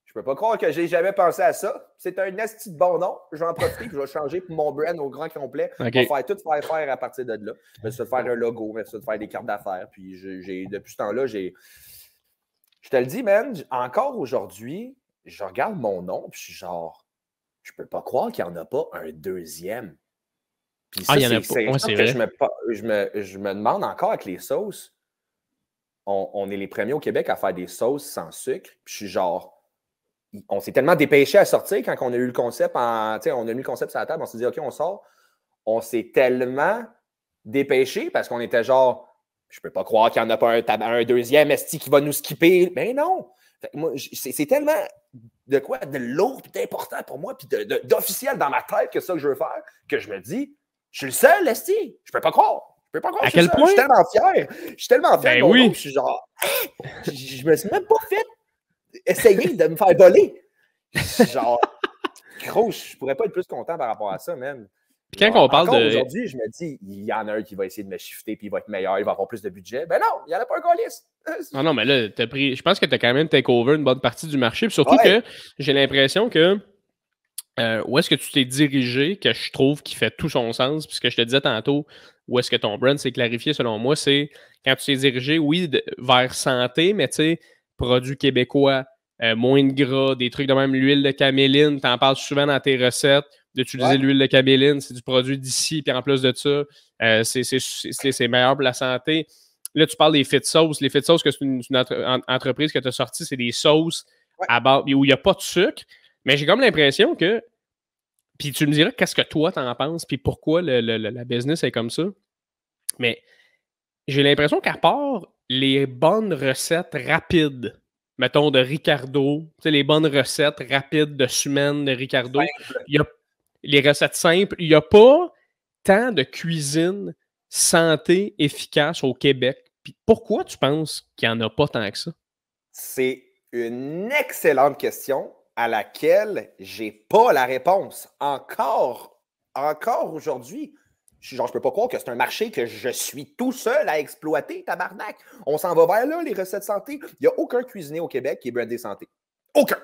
Je peux pas croire que j'ai jamais pensé à ça. C'est un esti de bon nom. Je vais en profiter et je vais changer pour mon brand au grand complet. Okay. On va faire à partir de là. Je vais faire un logo, je vais faire des cartes d'affaires. Puis depuis ce temps-là, je te le dis, man, encore aujourd'hui, je regarde mon nom et je suis genre, je peux pas croire qu'il n'y en a pas un deuxième. Puis ça, il y en a pas. Ouais, c'est vrai. Je me demande encore avec les sauces. On est les premiers au Québec à faire des sauces sans sucre. Puis je suis genre, on s'est tellement dépêché à sortir quand on a eu le concept on a mis le concept sur la table, on s'est dit, OK, on sort. On s'est tellement dépêché parce qu'on était genre, je peux pas croire qu'il n'y en a pas un deuxième esti qui va nous skipper. Mais non! Fait que moi, c'est tellement de quoi, de lourd, puis d'important pour moi, puis d'officiel dans ma tête que ça que je veux faire, que je me dis, je suis le seul, esti. Je peux pas croire. Je peux pas croire. À quel point? Je suis tellement fier. Je suis tellement fier Ben de mon oui. nom, je suis genre, je me suis même pas fait essayer de me faire voler. Genre, gros, je pourrais pas être plus content par rapport à ça, même. Puis quand on parle de. Aujourd'hui, je me dis, il y en a un qui va essayer de me shifter, puis il va être meilleur, il va avoir plus de budget. Ben non, il n'y en a pas un calice. Non, mais là, je pense que tu as quand même take over une bonne partie du marché. Puis surtout que j'ai l'impression que où est-ce que tu t'es dirigé, que je trouve qui fait tout son sens, puisque je te disais tantôt, où est-ce que ton brand s'est clarifié selon moi, c'est quand tu t'es dirigé, oui, vers santé, mais tu sais, produits québécois, moins de gras, des trucs de même, l'huile de caméline, tu en parles souvent dans tes recettes, d'utiliser l'huile de caméline, c'est du produit d'ici, puis en plus de ça, c'est meilleur pour la santé. Là, tu parles des fit sauces. Les fit sauces, que c'est une entreprise que tu as sortie, c'est des sauces à base où il n'y a pas de sucre. Mais j'ai comme l'impression que. Puis tu me diras qu'est-ce que toi t'en penses, puis pourquoi la business est comme ça. Mais j'ai l'impression qu'à part les bonnes recettes rapides, mettons de Ricardo, tu sais, les bonnes recettes rapides de semaine de Ricardo, il y a les recettes simples, il n'y a pas tant de cuisine santé efficace au Québec. Puis pourquoi tu penses qu'il n'y en a pas tant que ça? C'est une excellente question à laquelle j'ai pas la réponse. Encore aujourd'hui, je peux pas croire que c'est un marché que je suis tout seul à exploiter, tabarnak. On s'en va vers là, les recettes santé. Il n'y a aucun cuisinier au Québec qui est brandé santé. Aucun.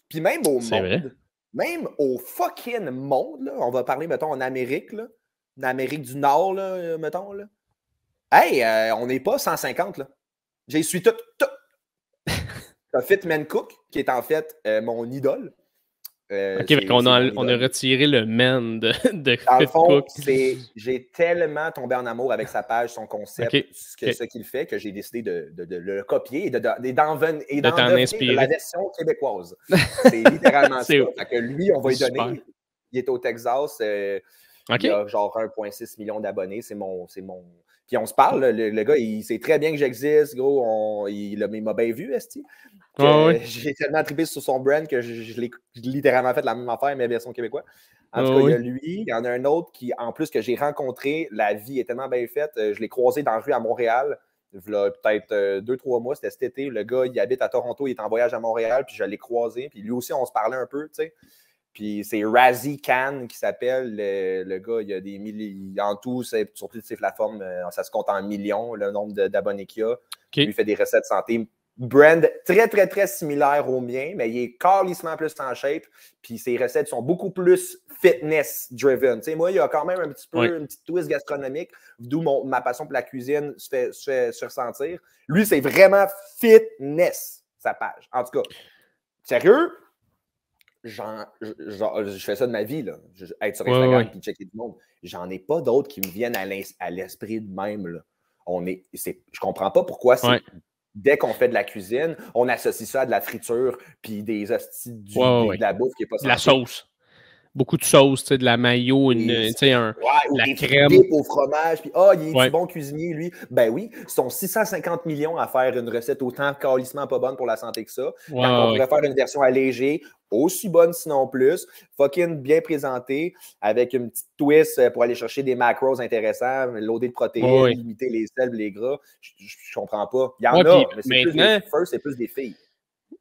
Puis même au monde, même au fucking monde, là, on va parler, mettons, en Amérique, là, en Amérique du Nord, là, mettons, là. Hey, on n'est pas 150, là. J'ai su tout. T'as Fitman Cook, qui est en fait mon idole. OK, on a retiré le man de Dans le fond, j'ai tellement tombé en amour avec sa page, son concept, ce qu'il fait, que j'ai décidé de le copier et d'en inspirer la version québécoise. C'est littéralement ça. Fait que lui, on va lui donner. Il est au Texas. Il a genre 1,6 million d'abonnés. C'est mon... Puis on se parle, le gars, il sait très bien que j'existe, gros. Il m'a bien vu, esti. J'ai tellement trippé sur son brand que je l'ai littéralement fait la même affaire, mais version québécoise. En tout cas, il y a lui. Il y en a un autre qui, en plus, que j'ai rencontré. La vie est tellement bien faite. Je l'ai croisé dans la rue à Montréal. Il y a peut-être 2-3 mois, c'était cet été. Le gars, il habite à Toronto, il est en voyage à Montréal, puis je l'ai croisé. Puis lui aussi, on se parlait un peu, tu sais. Puis c'est Razzie Khan qui s'appelle. Le gars, il y a des milliers. En tout, sur toutes ses plateformes, ça se compte en millions, le nombre d'abonnés qu'il y a. Lui, il fait des recettes santé. Brand très, très, très similaire au mien, mais il est carrément plus en shape. Puis ses recettes sont beaucoup plus fitness-driven. Tu sais, moi, il y a quand même un petit peu une petite twist gastronomique, d'où ma passion pour la cuisine se fait ressentir. Lui, c'est vraiment fitness, sa page. En tout cas, sérieux? Je fais ça de ma vie, là. Être sur Instagram et checker du monde. J'en ai pas d'autres qui me viennent à l'esprit de même. Là. Je comprends pas pourquoi dès qu'on fait de la cuisine, on associe ça à de la friture puis des hosties de la bouffe qui n'est pas santé. La sauce. Beaucoup de sauce, tu sais, de la mayo, la crème. Des au fromage, puis il est du bon cuisinier, lui. Ben oui, ils sont 650 millions à faire une recette autant calissement pas bonne pour la santé que ça. Quand on pourrait faire une version allégée, aussi bonne sinon plus, fucking bien présentée, avec une petite twist pour aller chercher des macros intéressants, loader de protéines, limiter les sels, les gras. Je comprends pas. Il y en a, mais c'est plus des filles.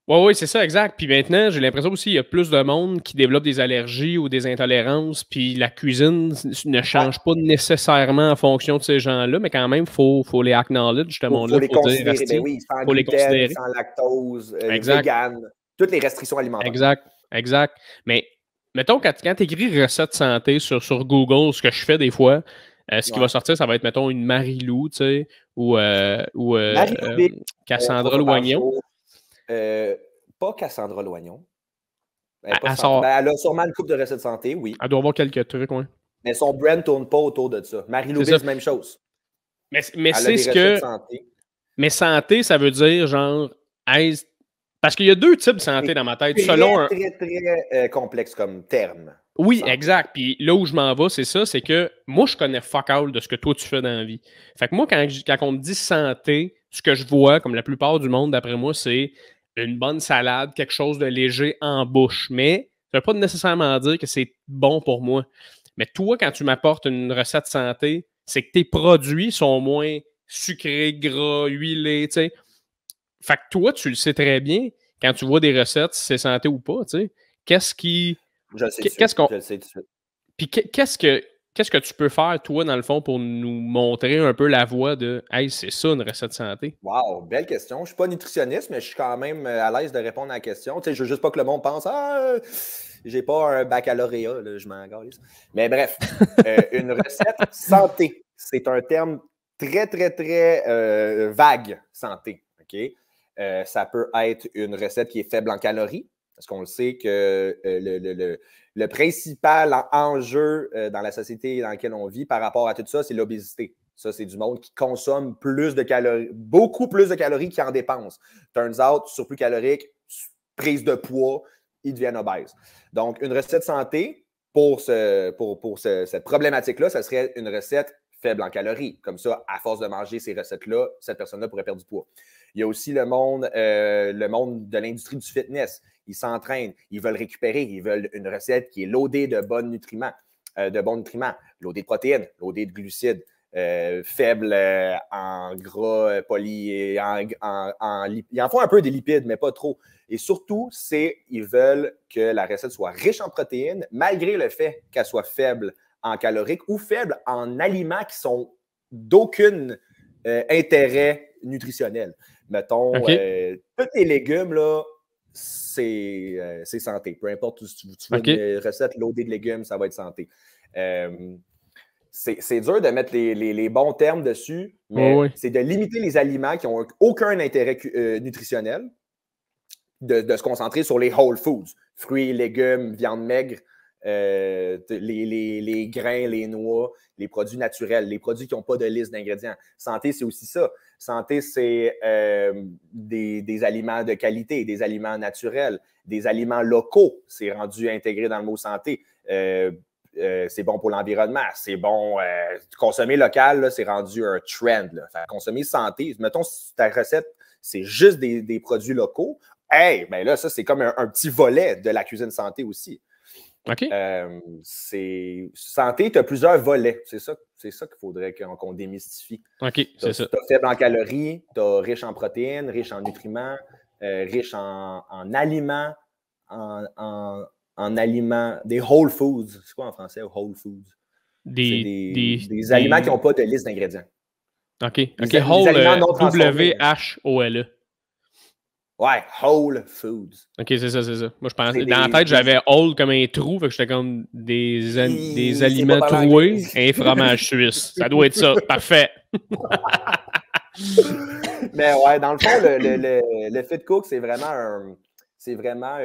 Oui, c'est ça, exact. Puis maintenant, j'ai l'impression aussi qu'il y a plus de monde qui développe des allergies ou des intolérances, puis la cuisine ne change pas nécessairement en fonction de ces gens-là, mais quand même, il faut les acknowledge, justement. Il faut les considérer, sans gluten, sans lactose, vegan, toutes les restrictions alimentaires. Exact. Mais mettons, quand tu écris recette santé sur Google, ce que je fais des fois, ce qui va sortir, ça va être, mettons, une Marie-Lou, tu sais, ou Cassandra Loignon. Pas Cassandra Loignon. Elle a sûrement une couple de recettes santé, oui. Elle doit avoir quelques trucs, oui. Mais son brand ne tourne pas autour de ça. Marie-Lou, c'est la même chose. Mais c'est ce que... Santé. Mais santé, ça veut dire genre... Parce qu'il y a deux types de santé dans ma tête. Très complexe comme terme. Oui, exact. Puis là où je m'en vais, c'est ça, c'est que moi, je connais fuck all de ce que toi, tu fais dans la vie. Fait que moi, quand on me dit santé, ce que je vois, comme la plupart du monde, d'après moi, c'est une bonne salade, quelque chose de léger en bouche. Mais ça ne veut pas nécessairement dire que c'est bon pour moi. Mais toi, quand tu m'apportes une recette santé, c'est que tes produits sont moins sucrés, gras, huilés, tu sais. Fait que toi, tu le sais très bien quand tu vois des recettes, si c'est santé ou pas, tu sais. Qu'est-ce qui... Je le sais tout de Qu'est-ce suite. qu'on... Je le sais tout de suite. Puis qu'est-ce que tu peux faire, toi, dans le fond, pour nous montrer un peu la voie de « Hey, c'est ça, une recette santé? » Wow, belle question. Je ne suis pas nutritionniste, mais je suis quand même à l'aise de répondre à la question. Tu sais, je veux juste pas que le monde pense Ah, j'ai pas un baccalauréat, là, je m'en galisse. Mais bref, une recette santé, c'est un terme très, très, très vague, santé. OK? Ça peut être une recette qui est faible en calories, parce qu'on le sait que le principal enjeu dans la société dans laquelle on vit par rapport à tout ça, c'est l'obésité. Ça, c'est du monde qui consomme plus de calories, beaucoup plus de calories qu'il en dépense. Turns out, surplus calorique, prise de poids, ils deviennent obèses. Donc, une recette santé pour cette problématique-là, ça serait une recette faible en calories. Comme ça, à force de manger ces recettes-là, cette personne-là pourrait perdre du poids. Il y a aussi le monde de l'industrie du fitness. Ils s'entraînent, ils veulent récupérer, ils veulent une recette qui est loadée de bons nutriments, loadée de protéines, loadée de glucides. Faible en gras il en faut un peu des lipides, mais pas trop. Et surtout, ils veulent que la recette soit riche en protéines, malgré le fait qu'elle soit faible en caloriques ou faible en aliments qui sont d'aucun intérêt nutritionnel. Mettons, tous les légumes, là, c'est santé. Peu importe où tu veux une recette loadée de légumes, ça va être santé. C'est dur de mettre les bons termes dessus, mais c'est de limiter les aliments qui n'ont aucun intérêt nutritionnel, de se concentrer sur les whole foods, fruits, légumes, viande maigre, les grains, les noix, les produits naturels, les produits qui n'ont pas de liste d'ingrédients. Santé, c'est aussi ça. Santé, c'est des aliments de qualité, des aliments naturels, des aliments locaux. C'est rendu intégré dans le mot santé. C'est bon pour l'environnement, c'est bon. Consommer local, là, c'est rendu un trend. Consommer santé, mettons, si ta recette, c'est juste des produits locaux, hey, ben là, ça, c'est comme un petit volet de la cuisine santé aussi. OK. Santé, tu as plusieurs volets. C'est ça qu'il faudrait qu'on démystifie. OK, c'est ça. Tu as faible en calories, tu as riche en protéines, riche en nutriments, riche en aliments, en aliments, des whole foods. C'est quoi en français, whole foods? Des aliments qui n'ont pas de liste d'ingrédients. OK. Whole, W-H-O-L-E. Ouais, whole foods. OK, c'est ça. Moi, je pensais, dans la tête, j'avais whole comme un trou, fait que j'étais comme des aliments troués, un fromage suisse. Ça doit être ça. Parfait. Mais ouais, dans le fond, le Fit Cook, c'est vraiment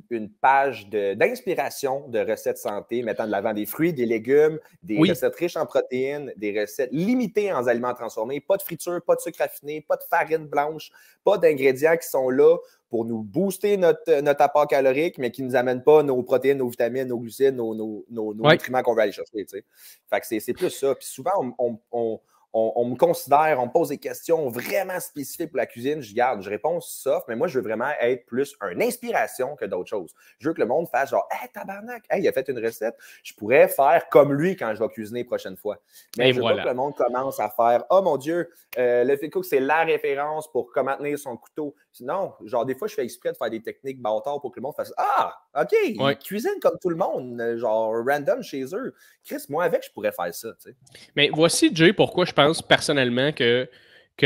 une page d'inspiration de recettes santé, mettant de l'avant des fruits, des légumes, des recettes riches en protéines, des recettes limitées en aliments transformés, pas de friture, pas de sucre raffiné, pas de farine blanche, pas d'ingrédients qui sont là pour nous booster notre apport calorique, mais qui ne nous amènent pas nos protéines, nos vitamines, nos glucides, nos nutriments qu'on va aller chercher. Tu sais. Fait que c'est plus ça. Puis souvent, on me considère, on me pose des questions vraiment spécifiques pour la cuisine. Je réponds soft, mais moi, je veux vraiment être plus une inspiration que d'autres choses. Je veux que le monde fasse genre, hey, tabarnak, hey, il a fait une recette. Je pourrais faire comme lui quand je vais cuisiner la prochaine fois. Mais je veux pas que le monde commence à faire, oh mon Dieu, le Fit Cook, c'est la référence pour comment tenir son couteau. Non, genre, des fois, je fais exprès de faire des techniques bâtards pour que le monde fasse, ah, OK, ils cuisinent comme tout le monde, genre random chez eux. Chris, moi, avec, je pourrais faire ça, tu sais. Mais voici, Jay, pourquoi je pense personnellement que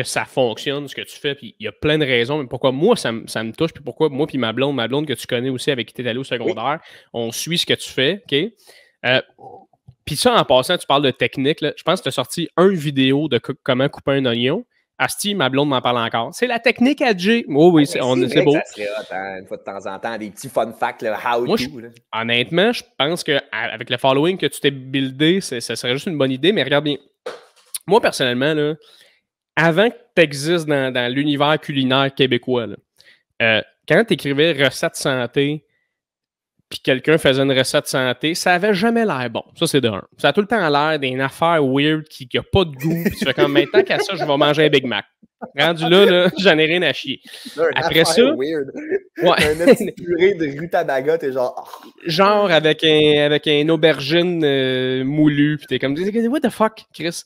ça fonctionne, ce que tu fais, puis il y a plein de raisons, mais pourquoi moi, ça me touche, puis pourquoi moi, puis ma blonde que tu connais aussi, avec qui tu es allé au secondaire, on suit ce que tu fais, OK? Puis ça, en passant, tu parles de technique, là, je pense que tu as sorti une vidéo de comment couper un oignon. Asti, ma blonde m'en parle encore. C'est la technique à Jay. Oui, c'est beau. Ça serait hot, une fois de temps en temps, des petits fun facts, là, honnêtement, je pense qu'avec le following que tu t'es buildé, ça serait juste une bonne idée, mais regarde bien. Moi, personnellement, là, avant que tu existes dans l'univers culinaire québécois, là, quand tu écrivais recette santé, puis quelqu'un faisait une recette santé, ça avait jamais l'air bon. Ça, c'est de un. Ça a tout le temps l'air d'une affaire weird qui n'a pas de goût. Puis tu fais comme, maintenant qu'à ça, je vais manger un Big Mac. Rendu là, j'en ai rien à chier. Après ça... Weird. Ouais. Un petit purée de rutabaga, t'es genre... Oh. Genre avec un aubergine moulu, puis t'es comme, what the fuck, Chris?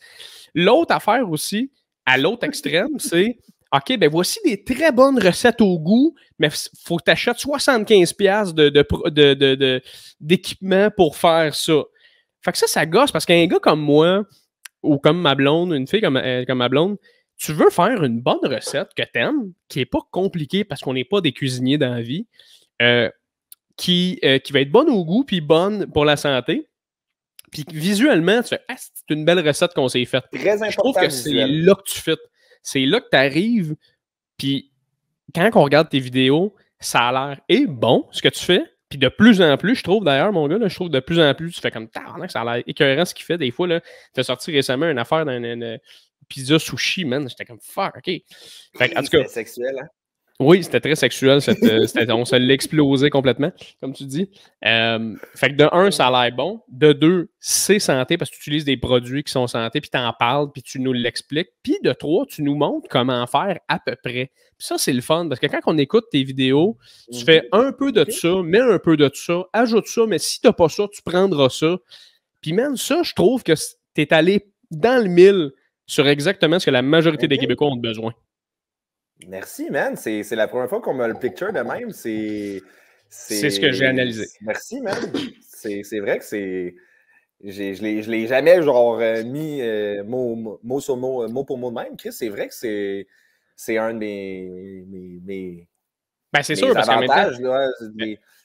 L'autre affaire aussi, à l'autre extrême, c'est, OK, ben voici des très bonnes recettes au goût, mais faut que tu achètes 75$ d'équipement pour faire ça. Fait que ça gosse, parce qu'un gars comme moi, ou comme ma blonde, une fille comme ma blonde, tu veux faire une bonne recette que t'aimes, qui n'est pas compliquée parce qu'on n'est pas des cuisiniers dans la vie, qui va être bonne au goût, puis bonne pour la santé. Puis visuellement, tu fais « Ah, c'est une belle recette qu'on s'est faite. » Très important. Je trouve que c'est là que tu fais. C'est là que tu arrives, puis quand on regarde tes vidéos, ça a l'air bon, ce que tu fais. Puis de plus en plus, je trouve d'ailleurs, mon gars, là, je trouve de plus en plus, tu fais comme « ça a l'air écœurant ce qu'il fait. » Des fois, tu as sorti récemment une affaire d'une pizza sushi, man. J'étais comme « Fuck, OK. » Fait en tout cas, c'est sexuel, hein? Oui, c'était très sexuel. On se l'a explosé complètement, comme tu dis. Fait que de un, ça a l'air bon. De deux, c'est santé parce que tu utilises des produits qui sont santé, puis tu en parles, puis tu nous l'expliques. Puis de trois, tu nous montres comment faire à peu près. Puis ça, c'est le fun parce que quand on écoute tes vidéos, tu fais un peu de ça, mets un peu de ça, ajoute ça, mais si tu n'as pas ça, tu prendras ça. Puis même ça, je trouve que tu es allé dans le mille sur exactement ce que la majorité des Québécois ont besoin. Merci, man. C'est la première fois qu'on me le picture de même. C'est ce que j'ai analysé. Merci, man. C'est vrai que c'est... Je l'ai jamais genre mis mot pour mot de même. Chris, c'est vrai que c'est un de mes ben, c'est sûr, parce avantages, là,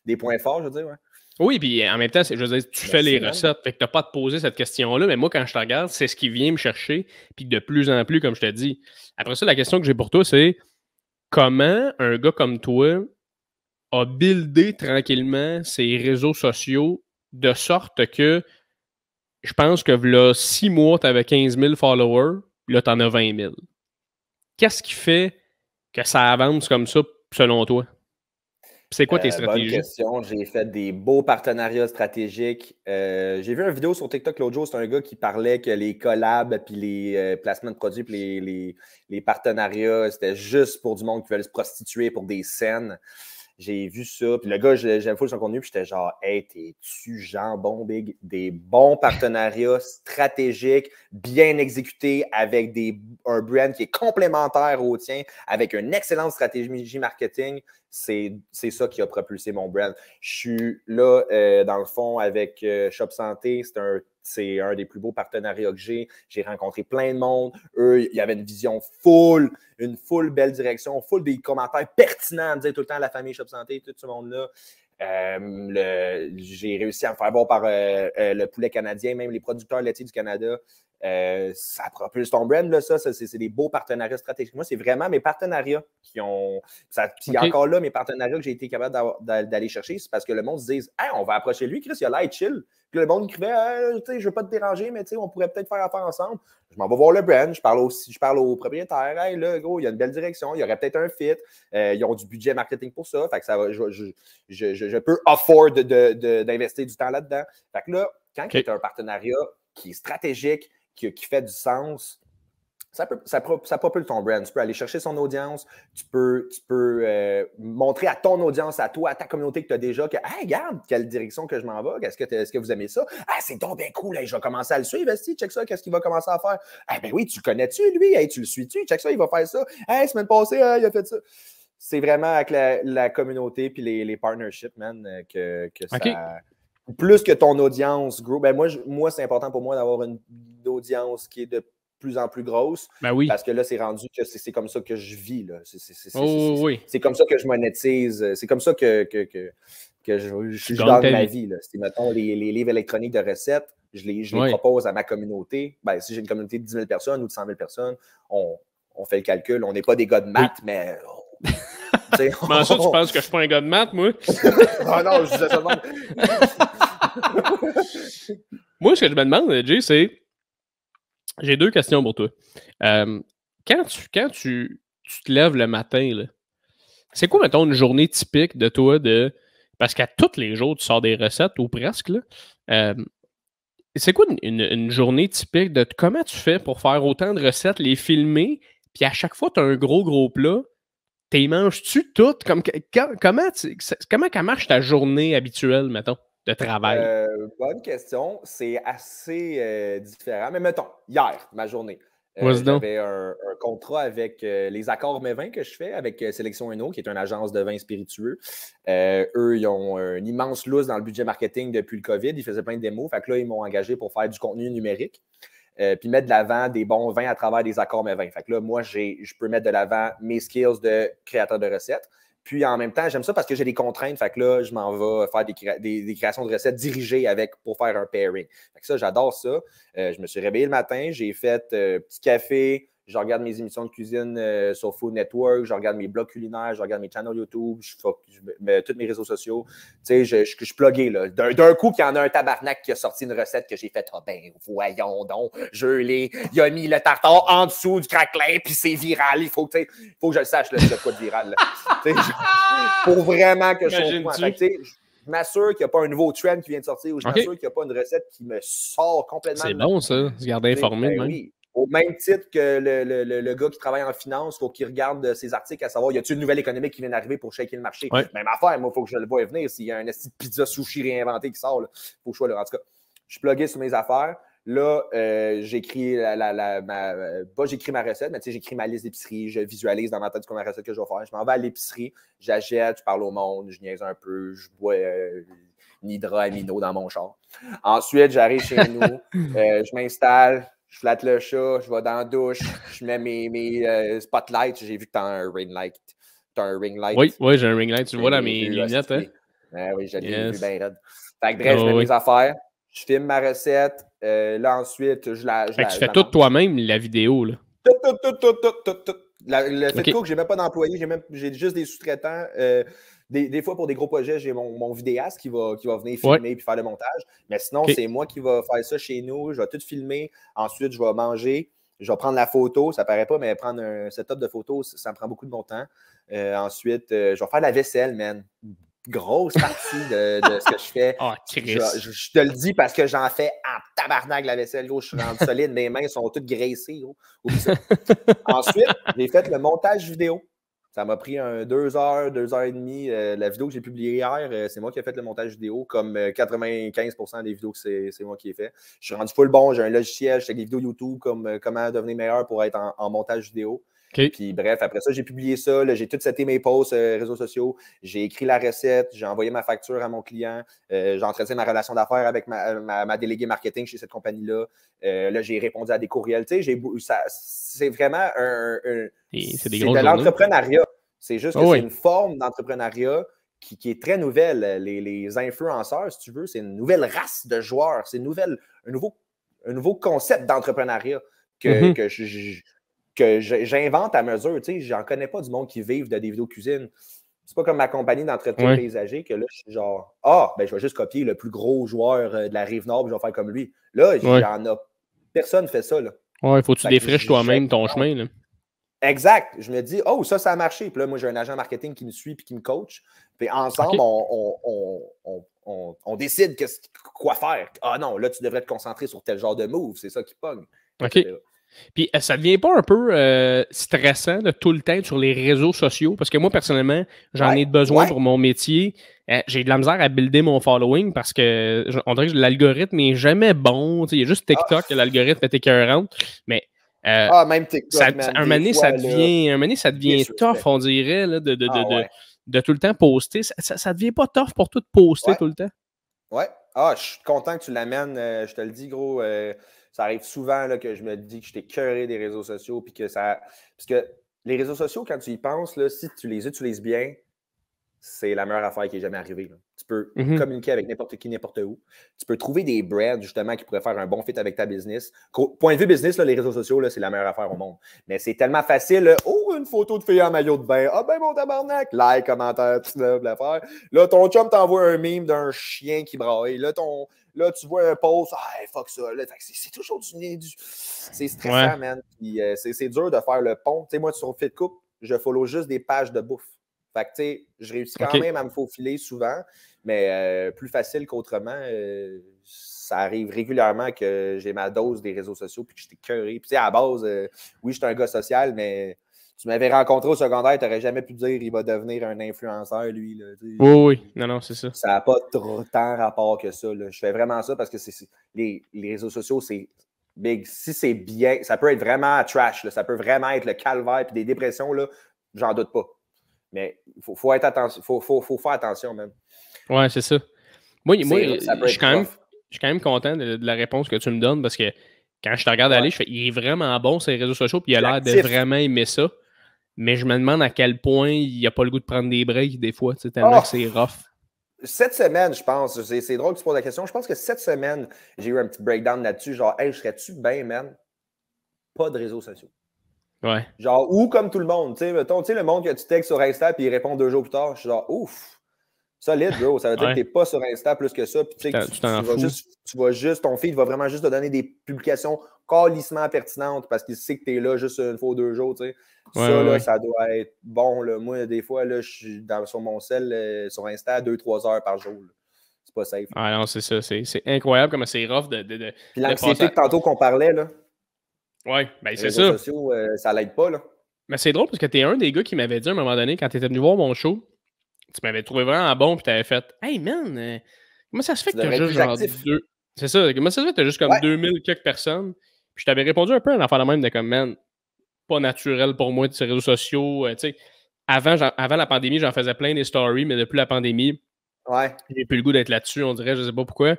des points forts, je veux dire. Ouais. Oui, puis en même temps, je veux dire, tu fais les recettes, fait que tu n'as pas à te poser cette question-là, mais moi, quand je te regarde, c'est ce qui vient me chercher, puis de plus en plus, comme je te dis. Après ça, la question que j'ai pour toi, c'est comment un gars comme toi a buildé tranquillement ses réseaux sociaux de sorte que je pense que là, 6 mois, tu avais 15 000 followers, là, tu en as 20 000. Qu'est-ce qui fait que ça avance comme ça, selon toi? C'est quoi tes stratégies? Bonne question. J'ai fait des beaux partenariats stratégiques. J'ai vu une vidéo sur TikTok l'autre jour. C'est un gars qui parlait que les collabs, puis les placements de produits, puis les partenariats, c'était juste pour du monde qui veut se prostituer pour des scènes. J'ai vu ça. Puis le gars, j'aime full son contenu. Puis j'étais genre, hey, t'es-tu jambon, big? Des bons partenariats stratégiques, bien exécutés, avec un brand qui est complémentaire au tien, avec une excellente stratégie marketing. C'est ça qui a propulsé mon brand. Je suis là, dans le fond, avec Shop Santé. C'est un des plus beaux partenariats que j'ai. J'ai rencontré plein de monde. Eux, il y avait une vision une full belle direction, full des commentaires pertinents à me dire tout le temps la famille Shop Santé, tout ce monde-là. J'ai réussi à me faire voir par le poulet canadien, même les producteurs laitiers du Canada. Ça propulse ton brand, là, c'est des beaux partenariats stratégiques. Moi, c'est vraiment mes partenariats qui ont... Puis encore là, mes partenariats que j'ai été capable d'aller chercher, c'est parce que le monde se dise « Hey, on va approcher lui, Chris, il a l'air chill. » Puis le monde écrivait « Je ne veux pas te déranger, mais on pourrait peut-être faire affaire ensemble. » Je m'en vais voir le brand, je parle au propriétaire. « Hey, là, gros, il y a une belle direction, il y aurait peut-être un fit. Ils ont du budget marketing pour ça. Fait que ça va, je peux afford d'investir du temps là-dedans. » Fait que là, quand tu as un partenariat qui est stratégique, qui fait du sens, ça propulse ton brand. Tu peux aller chercher son audience, tu peux montrer à ton audience, à toi, à ta communauté que tu as déjà que « Hey, regarde, quelle direction que je m'en vais, est-ce que vous aimez ça? Ah, c'est donc bien cool, hey, je vais commencer à le suivre, check ça, qu'est-ce qu'il va commencer à faire? Ah, ben oui, tu le connais-tu, lui? Hey, tu le suis-tu? Check ça, il va faire ça. Hey, semaine passée, il a fait ça. » C'est vraiment avec la communauté puis les partnerships, man, que ça... Plus que ton audience grow, ben moi c'est important pour moi d'avoir une audience qui est de plus en plus grosse. Ben oui. Parce que là, c'est rendu que c'est comme ça que je vis. Oui. C'est comme ça que je monétise. C'est comme ça que je gagne ma vie. Là. C'est, mettons, les livres électroniques de recettes, je les propose à ma communauté. Ben, si j'ai une communauté de 10 000 personnes ou de 100 000 personnes, on fait le calcul. On n'est pas des gars de maths, mais... Comment ça, tu penses que je suis pas un gars de maths, moi? Ah non, je disais ça de même. Moi, ce que je me demande, Jay, c'est... J'ai deux questions pour toi. Quand tu te lèves le matin, là, c'est quoi, mettons, une journée typique de toi de... Parce qu'à tous les jours, tu sors des recettes, ou presque, là. C'est quoi une journée typique de... Comment tu fais pour faire autant de recettes, les filmer, puis à chaque fois, tu as un gros plat, t'es manges-tu toutes? Comment marche ta journée habituelle, mettons, de travail? Bonne question. C'est assez différent. Mais mettons, hier, ma journée, Vas-y donc. j'avais un contrat avec les Accords Mes Vins que je fais avec Sélection Eno, qui est une agence de vins spiritueux. Eux, ils ont une immense loose dans le budget marketing depuis le COVID. Ils faisaient plein de démos. Fait que là, ils m'ont engagé pour faire du contenu numérique. Puis mettre de l'avant des bons vins à travers des accords mes vins. Fait que là, moi, je peux mettre de l'avant mes skills de créateur de recettes. Puis en même temps, j'aime ça parce que j'ai des contraintes. Fait que là, je m'en vais faire des créations de recettes dirigées pour faire un pairing. Fait que ça, j'adore ça. Je me suis réveillé le matin, j'ai fait petit café. Je regarde mes émissions de cuisine sur Food Network, je regarde mes blogs culinaires, je regarde mes channels YouTube, je mets tous mes réseaux sociaux. Tu sais, je suis plugué, là. D'un coup, qu'il y en a un tabarnak qui a sorti une recette que j'ai faite. Ah ben, voyons donc, il a mis le tartare en dessous du craquelin, puis c'est viral. Il faut que je le sache, là, c'est quoi de viral. Il faut vraiment que je sois au courant. Je m'assure qu'il n'y a pas un nouveau trend qui vient de sortir ou je m'assure qu'il n'y a pas une recette qui me sort complètement. C'est bon, ça, se garder informé. Ben, oui. Au même titre que le gars qui travaille en finance, il faut qu'il regarde ses articles à savoir, y a-t-il une nouvelle économique qui vient d'arriver pour shaker le marché? Ouais. Même affaire, moi, il faut que je le vois venir. S'il y a un esti de pizza sushi réinventé qui sort, il faut que je sois là. En tout cas, je suis plugué sur mes affaires. Là, j'écris j'écris ma recette, mais tu sais, j'écris ma liste d'épicerie, je visualise dans ma tête ma recette que je vais faire. Je m'en vais à l'épicerie, j'achète, je parle au monde, je niaise un peu, je bois Nidra Amino dans mon char. Ensuite, j'arrive chez nous, je m'installe, je flatte le chat, je vais dans la douche, je mets mes spotlights. J'ai vu que tu as un ring light. Oui, j'ai un ring light. Tu le vois dans mes lunettes, hein? Oui, je l'ai vu bien raide. Fait que bref, je mets mes affaires, je filme ma recette. Là, ensuite, je la. Tu fais tout toi-même, la vidéo, là. Tout. Le fait de cook, j'ai même pas d'employé, j'ai juste des sous-traitants. Des fois, pour des gros projets, j'ai mon vidéaste qui va venir filmer et faire le montage. Mais sinon, c'est moi qui va faire ça chez nous. Je vais tout filmer. Ensuite, je vais manger. Je vais prendre la photo. Ça paraît pas, mais prendre un setup de photos, ça me prend beaucoup de mon temps. Ensuite, je vais faire la vaisselle, man. Grosse partie de ce que je fais. Oh, je te le dis parce que j'en fais en tabarnak la vaisselle. Gros. Je suis rendu solide. Mes mains sont toutes graissées. Gros. Ensuite, j'ai fait le montage vidéo. Ça m'a pris 2 heures, 2 heures et demie. La vidéo que j'ai publiée hier, c'est moi qui ai fait le montage vidéo. Comme 95% des vidéos que c'est moi qui ai fait. Je suis rendu full bon. J'ai un logiciel. Je fais des vidéos YouTube comme comment devenir meilleur pour être en montage vidéo. Puis bref, après ça, j'ai publié ça. Là, j'ai tout seté mes posts réseaux sociaux. J'ai écrit la recette. J'ai envoyé ma facture à mon client. J'ai entretenu ma relation d'affaires avec ma déléguée marketing chez cette compagnie-là. Là, j'ai répondu à des courriels. Tu sais, c'est vraiment c'est de l'entrepreneuriat. C'est juste que c'est une forme d'entrepreneuriat qui est très nouvelle. Les influenceurs, si tu veux, c'est une nouvelle race de joueurs. C'est un nouveau concept d'entrepreneuriat que j'invente à mesure. Tu sais, j'en connais pas du monde qui vive de des vidéos cuisine. C'est pas comme ma compagnie d'entretien paysager que là, je suis genre, je vais juste copier le plus gros joueur de la Rive-Nord et je vais faire comme lui. Là, personne ne fait ça. Il faut que tu défriches toi-même ton chemin. Là. Exact. Je me dis, ça a marché. Puis là, moi, j'ai un agent marketing qui me suit et qui me coach. Puis ensemble, on décide quoi faire. Ah non, là, tu devrais te concentrer sur tel genre de move. C'est ça qui pogne. OK. Puis, ça devient pas un peu stressant de tout le temps sur les réseaux sociaux? Parce que moi, personnellement, j'en ai besoin pour mon métier. J'ai de la misère à builder mon following parce que on dirait que l'algorithme n'est jamais bon. Il y a juste TikTok que l'algorithme est écœurant. Mais même TikTok, un moment donné, ça devient tough, on dirait, là, de tout le temps poster. Ça devient pas tough pour tout poster tout le temps? Ouais. Je suis content que tu l'amènes. Je te le dis, gros. Ça arrive souvent là, que je me dis que je t'ai écœuré des réseaux sociaux. Puis que parce que les réseaux sociaux, quand tu y penses, là, si tu les utilises bien, c'est la meilleure affaire qui est jamais arrivée. Là. Tu peux communiquer avec n'importe qui, n'importe où. Tu peux trouver des brands, justement, qui pourraient faire un bon fit avec ta business. Point de vue business, là, les réseaux sociaux, là, c'est la meilleure affaire au monde. Mais c'est tellement facile. Là, une photo de fille en maillot de bain. Ah ben, mon tabarnak. Like, commentaire, tout ça, l'affaire. Là, ton chum t'envoie un meme d'un chien qui braille. Là, tu vois un post. Fuck ça. Là, c'est toujours c'est stressant, man. Puis, c'est dur de faire le pont. Tu sais, moi, sur FitCook, je follow juste des pages de bouffe. Fait que, tu sais, je réussis quand même à me faufiler souvent. Mais plus facile qu'autrement, ça arrive régulièrement que j'ai ma dose des réseaux sociaux puis que j'étais écœuré. Puis à la base, oui, je suis un gars social, mais tu m'avais rencontré au secondaire, tu n'aurais jamais pu dire il va devenir un influenceur, lui. Là, oui. Non, c'est ça. Ça n'a pas tant rapport que ça. Là. Je fais vraiment ça parce que les réseaux sociaux, c'est big. Si c'est bien, ça peut être vraiment trash. Là. Ça peut vraiment être le calvaire et des dépressions, là, j'en doute pas. Mais il faut être attention. Faut faire attention, même. Ouais, c'est ça. Moi je suis quand même content de la réponse que tu me donnes parce que quand je te regarde aller, je fais il est vraiment bon sur les réseaux sociaux puis il a l'air de vraiment aimer ça. Mais je me demande à quel point il n'a pas le goût de prendre des breaks des fois, tellement que c'est rough. Cette semaine, je pense, c'est drôle que tu poses la question. Je pense que cette semaine, j'ai eu un petit breakdown là-dessus. Genre, hey, serais-tu bien, man? Pas de réseaux sociaux. Ouais. Genre, ou comme tout le monde, tu sais, mettons, le monde que tu textes sur Insta puis il répond 2 jours plus tard, je suis genre, ouf, solide, bro. Ça veut dire que t'es pas sur Insta plus que ça. Puis tu sais, tu vas juste, ton feed va vraiment juste te donner des publications calissement pertinentes parce qu'il sait que t'es là juste une fois ou 2 jours, tu sais. Là, ça doit être bon, là. Moi, des fois, là, je suis sur mon cell, sur Insta, 2-3 heures par jour. Là. C'est pas safe. Ah non, c'est ça. C'est incroyable comment c'est rough de puis l'anxiété que tantôt qu'on parlait, là. Ouais, ben c'est ça. Les réseaux sociaux, ça l'aide pas, là. Mais c'est drôle parce que t'es un des gars qui m'avait dit à un moment donné, quand t'étais venu voir mon show, tu m'avais trouvé vraiment bon puis t'avais fait « Hey man, comment ça se fait que t'as juste genre deux... » C'est ça, comment ça se fait que t'as juste comme 2000 quelques personnes? Puis je t'avais répondu un peu à l'enfant de même de comme « Man, pas naturel pour moi de ces réseaux sociaux. » Tu sais, avant la pandémie, j'en faisais plein des stories, mais depuis la pandémie, j'ai plus le goût d'être là-dessus, on dirait, je sais pas pourquoi.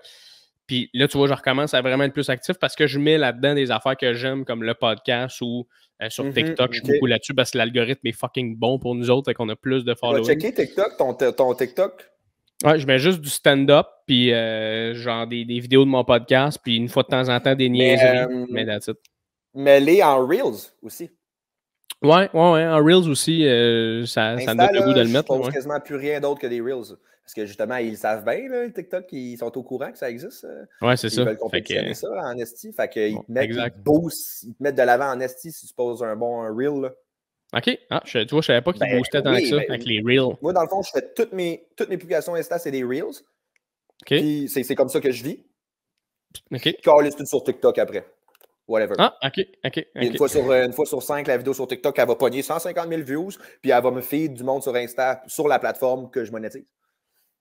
Puis là, tu vois, je recommence à vraiment être plus actif parce que je mets là-dedans des affaires que j'aime, comme le podcast ou sur TikTok, je suis beaucoup là-dessus parce que l'algorithme est fucking bon pour nous autres et qu'on a plus de followers. Tu vas checker TikTok, ton TikTok? Ouais, je mets juste du stand-up, puis genre des vidéos de mon podcast, puis une fois de temps en temps des niaiseries. Mais that's it. Mets-les en Reels aussi. Ouais, en Reels aussi, ça me donne le goût de le mettre. Je pose quasiment plus rien d'autre que des Reels. Parce que justement, ils savent bien, là, TikTok, ils sont au courant que ça existe. Ouais, c'est ça. Ils veulent compétitionner ça en esti. Fait qu'ils te mettent, ils te mettent de l'avant en esti si tu poses un bon Reel. Là. OK. Ah, tu vois, je savais pas qu'ils boostaient tant que ça avec les Reels. Moi, dans le fond, je fais toutes mes publications Insta, c'est des Reels. OK. Puis c'est comme ça que je vis. OK. Calisse tout sur TikTok après. Whatever. Ah, OK. Une fois sur 5, la vidéo sur TikTok, elle va pogner 150 000 views, puis elle va me feed du monde sur Insta, sur la plateforme que je monétise.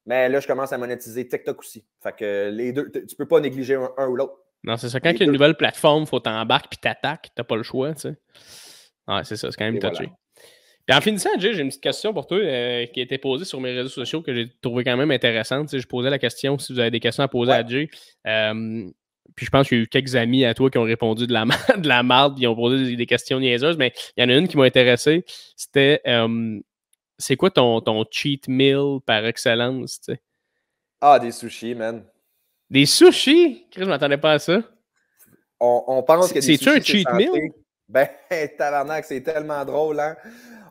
Mais là, je commence à monétiser TikTok aussi. Fait que les deux, tu peux pas négliger un ou l'autre. Non, c'est ça. Quand il y a une nouvelle plateforme, il faut t'embarquer puis t'attaques. T'as pas le choix, tu sais. Ouais, c'est ça. C'est quand même touché. Voilà. Puis en finissant, Jay, j'ai une petite question pour toi qui a été posée sur mes réseaux sociaux que j'ai trouvé quand même intéressante. Tu sais, je posais la question si vous avez des questions à poser à Jay. Puis je pense qu'il y a eu quelques amis à toi qui ont répondu de la merde, puis ils ont posé des questions niaiseuses, mais il y en a une qui m'a intéressé. C'était c'est quoi ton cheat meal par excellence, tu sais? Ah, des sushis, man. Des sushis? Je m'attendais pas à ça. On pense que des sushis, c'est-tu un cheat meal? Ben, tabarnak, c'est tellement drôle, hein?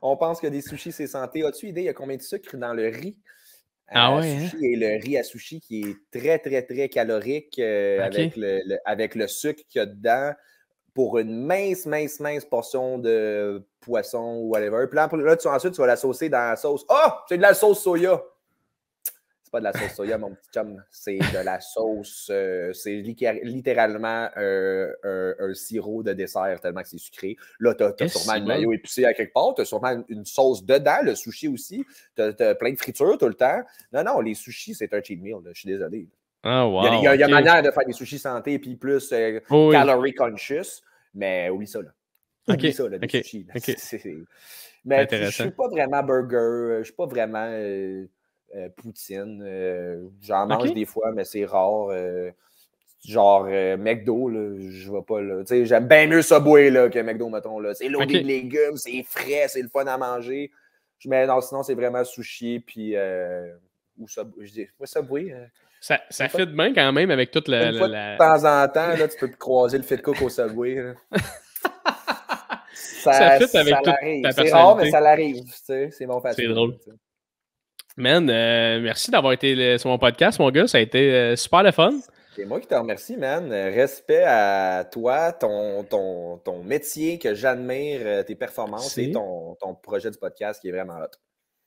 On pense que des sushis, c'est santé. As-tu idée, il y a combien de sucre dans le riz? Sushi et le riz à sushi qui est très, très, très calorique avec le sucre qu'il y a dedans pour une mince portion de poisson ou whatever. Puis là, ensuite, tu vas la saucer dans la sauce. Ah! C'est de la sauce soya! C'est pas de la sauce soya, mon petit chum. C'est de la sauce. C'est littéralement un sirop de dessert tellement que c'est sucré. Là, tu as sûrement le maillot épicé à quelque part. Tu as sûrement une sauce dedans, le sushi aussi. Tu as plein de fritures tout le temps. Non, les sushis, c'est un cheat meal. Je suis désolé. Ah, wow, il y a manière de faire des sushis santé puis plus calorie conscious. Mais oublie ça. Là. Oublie ça, là, des sushis. Là. Mais je ne suis pas vraiment burger. Je ne suis pas vraiment... poutine. J'en mange des fois, mais c'est rare. Genre McDo, là, je vais pas là. J'aime bien mieux Subway là, que McDo, mettons. Là. C'est loadé de légumes, c'est frais, c'est le fun à manger. Mais non, sinon, c'est vraiment sushi, puis ou Subway. Je dis, Subway. Ça fit bien quand même avec toute la. De temps en temps, là, tu peux croiser le fit cook au Subway. ça fit avec toute ta personnalité. C'est rare, mais ça l'arrive. C'est mon facile. C'est drôle. Man, merci d'avoir été sur mon podcast, mon gars. Ça a été super le fun. C'est moi qui te remercie, man. Respect à toi, ton métier que j'admire, tes performances et ton projet du podcast qui est vraiment hot.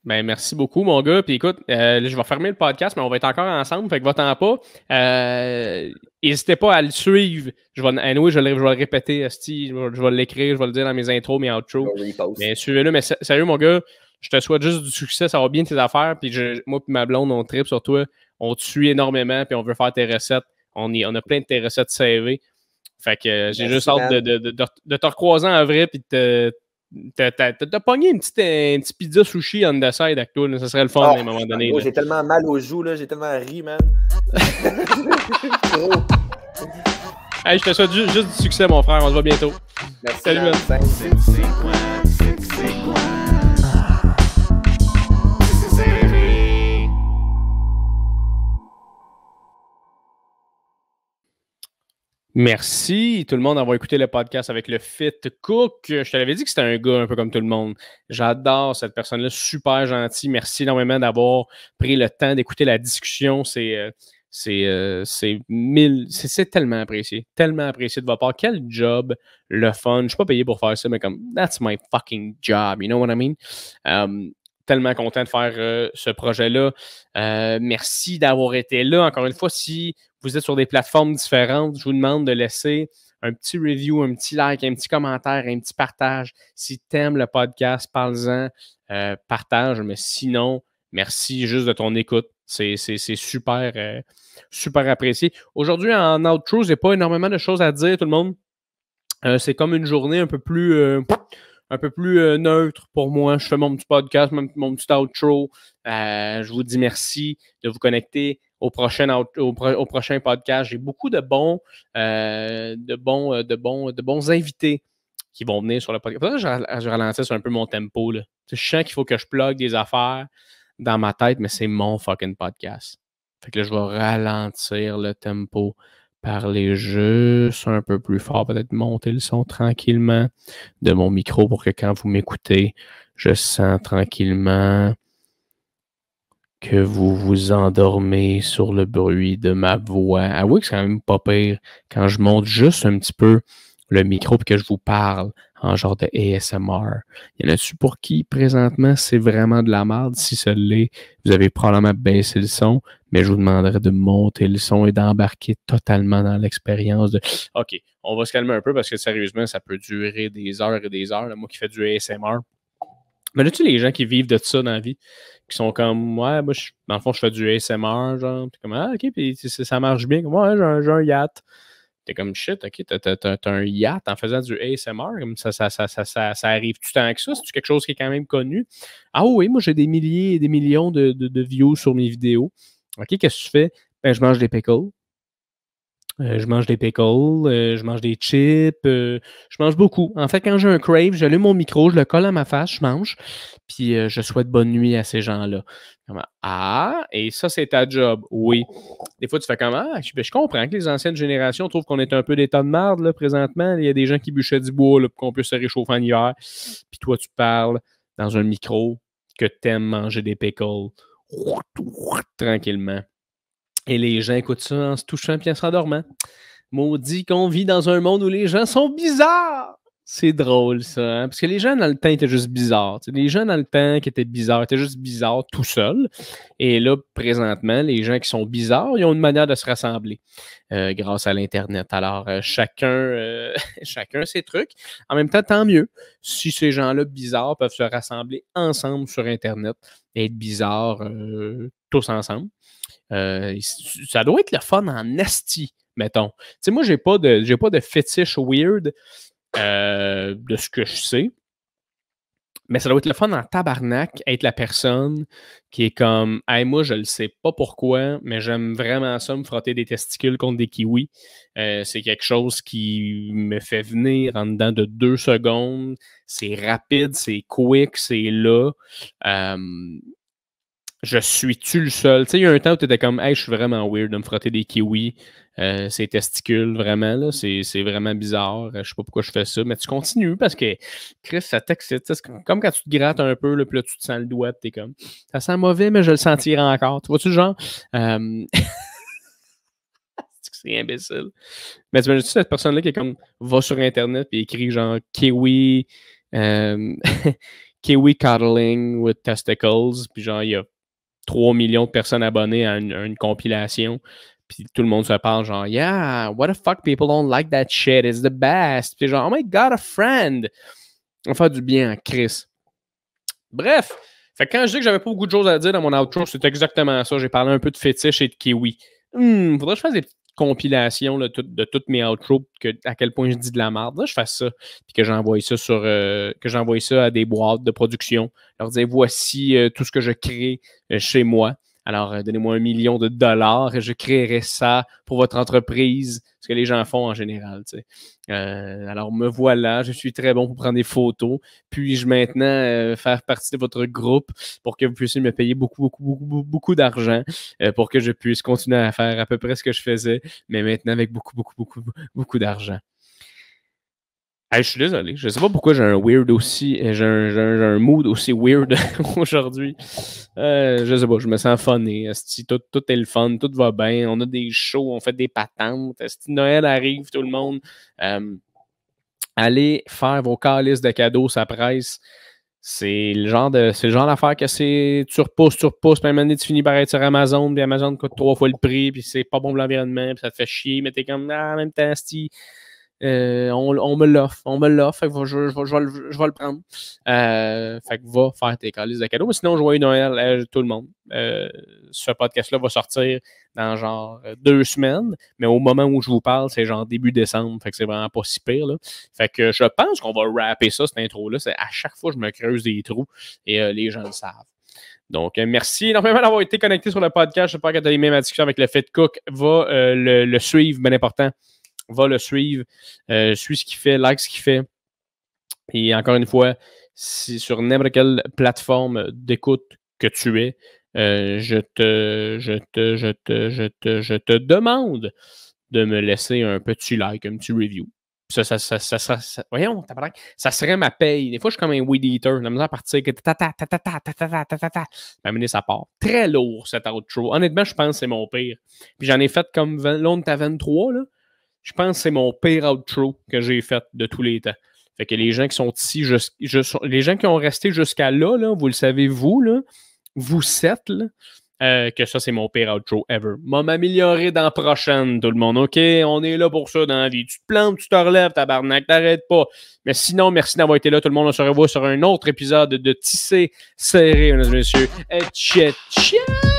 Ben, merci beaucoup, mon gars. Puis écoute, je vais fermer le podcast, mais on va être encore ensemble. Fait que va-t'en pas. N'hésitez pas à le suivre. Anyway, je vais le répéter, asti, je vais l'écrire, je vais le dire dans mes intros, mes outros. Mais suivez-le. Mais sérieux, mon gars, je te souhaite juste du succès. Ça va bien tes affaires. Puis moi et ma blonde, on tripe sur toi. On te suit énormément. Puis on veut faire tes recettes. On a plein de tes recettes CV. Fait que j'ai juste hâte de te recroiser en vrai. Puis t'as pogné un petit pizza sushi on the side avec toi. Là. Ça serait le fun à un moment donné. J'ai tellement mal aux joues, là. J'ai tellement ri, man. Hey, je te souhaite juste du succès, mon frère. On se voit bientôt. Merci, salut, man. Merci tout le monde d'avoir écouté le podcast avec le Fit Cook. Je te l'avais dit que c'était un gars un peu comme tout le monde. J'adore cette personne-là, super gentil. Merci énormément d'avoir pris le temps d'écouter la discussion. C'est tellement apprécié. Tellement apprécié de votre part. Quel job, le fun. Je ne suis pas payé pour faire ça, mais comme, that's my fucking job. You know what I mean? Tellement content de faire ce projet-là. Merci d'avoir été là. Encore une fois, si vous êtes sur des plateformes différentes, je vous demande de laisser un petit review, un petit like, un petit commentaire, un petit partage. Si tu aimes le podcast, parle-en, partage. Mais sinon, merci juste de ton écoute. C'est super, super apprécié. Aujourd'hui, en outro, je n'ai pas énormément de choses à dire, tout le monde. C'est comme une journée un peu plus neutre pour moi. Je fais mon petit podcast, mon petit outro. Je vous dis merci de vous connecter au prochain podcast. J'ai beaucoup de bons invités qui vont venir sur le podcast. Faudrait que je ralentisse un peu mon tempo. Là. Je sens qu'il faut que je plug des affaires dans ma tête, mais c'est mon fucking podcast. Fait que là, je vais ralentir le tempo. Parler juste un peu plus fort, peut-être monter le son tranquillement de mon micro pour que quand vous m'écoutez, je sens tranquillement que vous vous endormez sur le bruit de ma voix. Ah oui, que c'est quand même pas pire quand je monte juste un petit peu le micro et que je vous parle en genre de ASMR. Il y en a-tu pour qui, présentement, c'est vraiment de la merde? Si ça l'est, vous avez probablement baissé le son, mais je vous demanderai de monter le son et d'embarquer totalement dans l'expérience de « OK, on va se calmer un peu parce que sérieusement, ça peut durer des heures et des heures. » Moi qui fais du ASMR. Mais là-tu les gens qui vivent de ça dans la vie, qui sont comme « Ouais, moi, dans le fond, je fais du ASMR. » genre, puis comme « Ah, OK, puis ça marche bien. » Comme « Ouais, j'ai un yacht. » T'es comme shit, OK, t'as un yacht en faisant du ASMR, comme ça arrive tout le temps que ça? C'est quelque chose qui est quand même connu? Ah oui, moi j'ai des milliers et des millions de views sur mes vidéos. OK, qu'est-ce que tu fais? Ben, je mange des pickles. Je mange je mange des chips, je mange beaucoup. En fait, quand j'ai un crave, j'allume mon micro, je le colle à ma face, je mange, puis je souhaite bonne nuit à ces gens-là. Ah, et ça, c'est ta job. Oui. Des fois, tu fais comme ah, je comprends que les anciennes générations trouvent qu'on est un peu des tas de marde là, présentement. Il y a des gens qui bûchaient du bois là, pour qu'on puisse se réchauffer en hiver. Puis toi, tu parles dans un micro que t'aimes manger des pickles tranquillement. Et les gens écoutent ça en se touchant et en s'endormant. Maudit qu'on vit dans un monde où les gens sont bizarres. C'est drôle, ça. Hein? Parce que les gens, dans le temps, étaient juste bizarres. T'sais, les gens, dans le temps, qui étaient bizarres, étaient juste bizarres tout seuls. Et là, présentement, les gens qui sont bizarres, ils ont une manière de se rassembler grâce à l'Internet. Alors, chacun ses trucs. En même temps, tant mieux si ces gens-là bizarres peuvent se rassembler ensemble sur Internet et être bizarres tous ensemble. Ça doit être le fun en esti, mettons. Tu sais, moi, j'ai pas de fétiche weird de ce que je sais. Mais ça doit être le fun en tabarnak, être la personne qui est comme hey, moi, je le sais pas pourquoi, mais j'aime vraiment ça, me frotter des testicules contre des kiwis. C'est quelque chose qui me fait venir en dedans de 2 secondes. C'est rapide, c'est quick, c'est là. Je suis-tu le seul? Tu sais, il y a un temps où tu étais comme, hey, je suis vraiment weird de me frotter des kiwis, ces testicules, vraiment, là, c'est vraiment bizarre. Je sais pas pourquoi je fais ça, mais tu continues parce que, Chris, ça t'excite. C'est comme quand tu te grattes un peu, là, puis là, tu te sens le doigt, t'es comme, ça sent mauvais, mais je le sentirai encore. Tu vois-tu le genre? C'est imbécile. Mais tu imagines cette personne-là qui est comme, va sur Internet et écrit genre kiwi, Kiwi Cuddling with Testicles. Puis genre, il y a 3 millions de personnes abonnées à une compilation. Puis tout le monde se parle genre, yeah, what the fuck, people don't like that shit, it's the best. Puis genre, oh my god, a friend. On va faire du bien à Chris. Bref, fait que quand je dis que j'avais pas beaucoup de choses à dire dans mon outro, c'est exactement ça. J'ai parlé un peu de fétiche et de kiwi. Faudrait que je fasse des petites compilations là, de toutes mes outros, à quel point je dis de la merde. Là, je fasse ça, puis que j'envoie ça à des boîtes de production. Leur dire, voici tout ce que je crée chez moi. Alors, donnez-moi $1 million et je créerai ça pour votre entreprise, ce que les gens font en général. Tu sais. Alors, me voilà, je suis très bon pour prendre des photos. Puis-je maintenant faire partie de votre groupe pour que vous puissiez me payer beaucoup d'argent pour que je puisse continuer à faire à peu près ce que je faisais, mais maintenant avec beaucoup d'argent. Hey, je suis désolé. Je sais pas pourquoi j'ai un weird aussi. J'ai un mood aussi weird aujourd'hui. Je sais pas, je me sens funné. Tout est le fun, tout va bien. On a des shows, on fait des patentes. Noël arrive, tout le monde. Allez faire vos calices de cadeaux, ça presse. C'est le genre d'affaire que tu repousses, puis à un moment donné, tu finis par être sur Amazon, puis Amazon coûte 3 fois le prix, puis c'est pas bon pour l'environnement, puis ça te fait chier, mais t'es comme, en même temps, on me l'offre, fait que je vais le prendre. Fait que va faire tes calices de cadeaux. Mais sinon, joyeux Noël tout le monde. Ce podcast-là va sortir dans genre 2 semaines, mais au moment où je vous parle, c'est genre début décembre, fait que c'est vraiment pas si pire, là. Fait que je pense qu'on va rapper ça, cette intro-là. À chaque fois, je me creuse des trous et les gens le savent. Donc, merci énormément d'avoir été connecté sur le podcast. J'espère que tu as aimé ma discussion avec le Fit Cook. Va le suivre, bien important. Va le suivre, suis ce qu'il fait, like ce qu'il fait. Et encore une fois, si sur n'importe quelle plateforme d'écoute que tu es, je te demande de me laisser un petit like, un petit review. Voyons, ça serait ma paye. Des fois, je suis comme un weed eater. La misère à partir que ça part. Très lourd, cet outro. Honnêtement, je pense que c'est mon pire. Puis j'en ai fait comme l'autre à 23, là. Je pense que c'est mon pire outro que j'ai fait de tous les temps. Fait que les gens qui sont ici, les gens qui ont resté jusqu'à là, vous le savez, vous 7, que ça, c'est mon pire outro ever. M'a m'améliorer dans la prochaine, tout le monde. OK, on est là pour ça dans la vie. Tu te plantes, tu te relèves, tabarnak, t'arrêtes pas. Mais sinon, merci d'avoir été là, tout le monde. On se revoit sur un autre épisode de Tisser Serré, mesdames et messieurs. Ciao!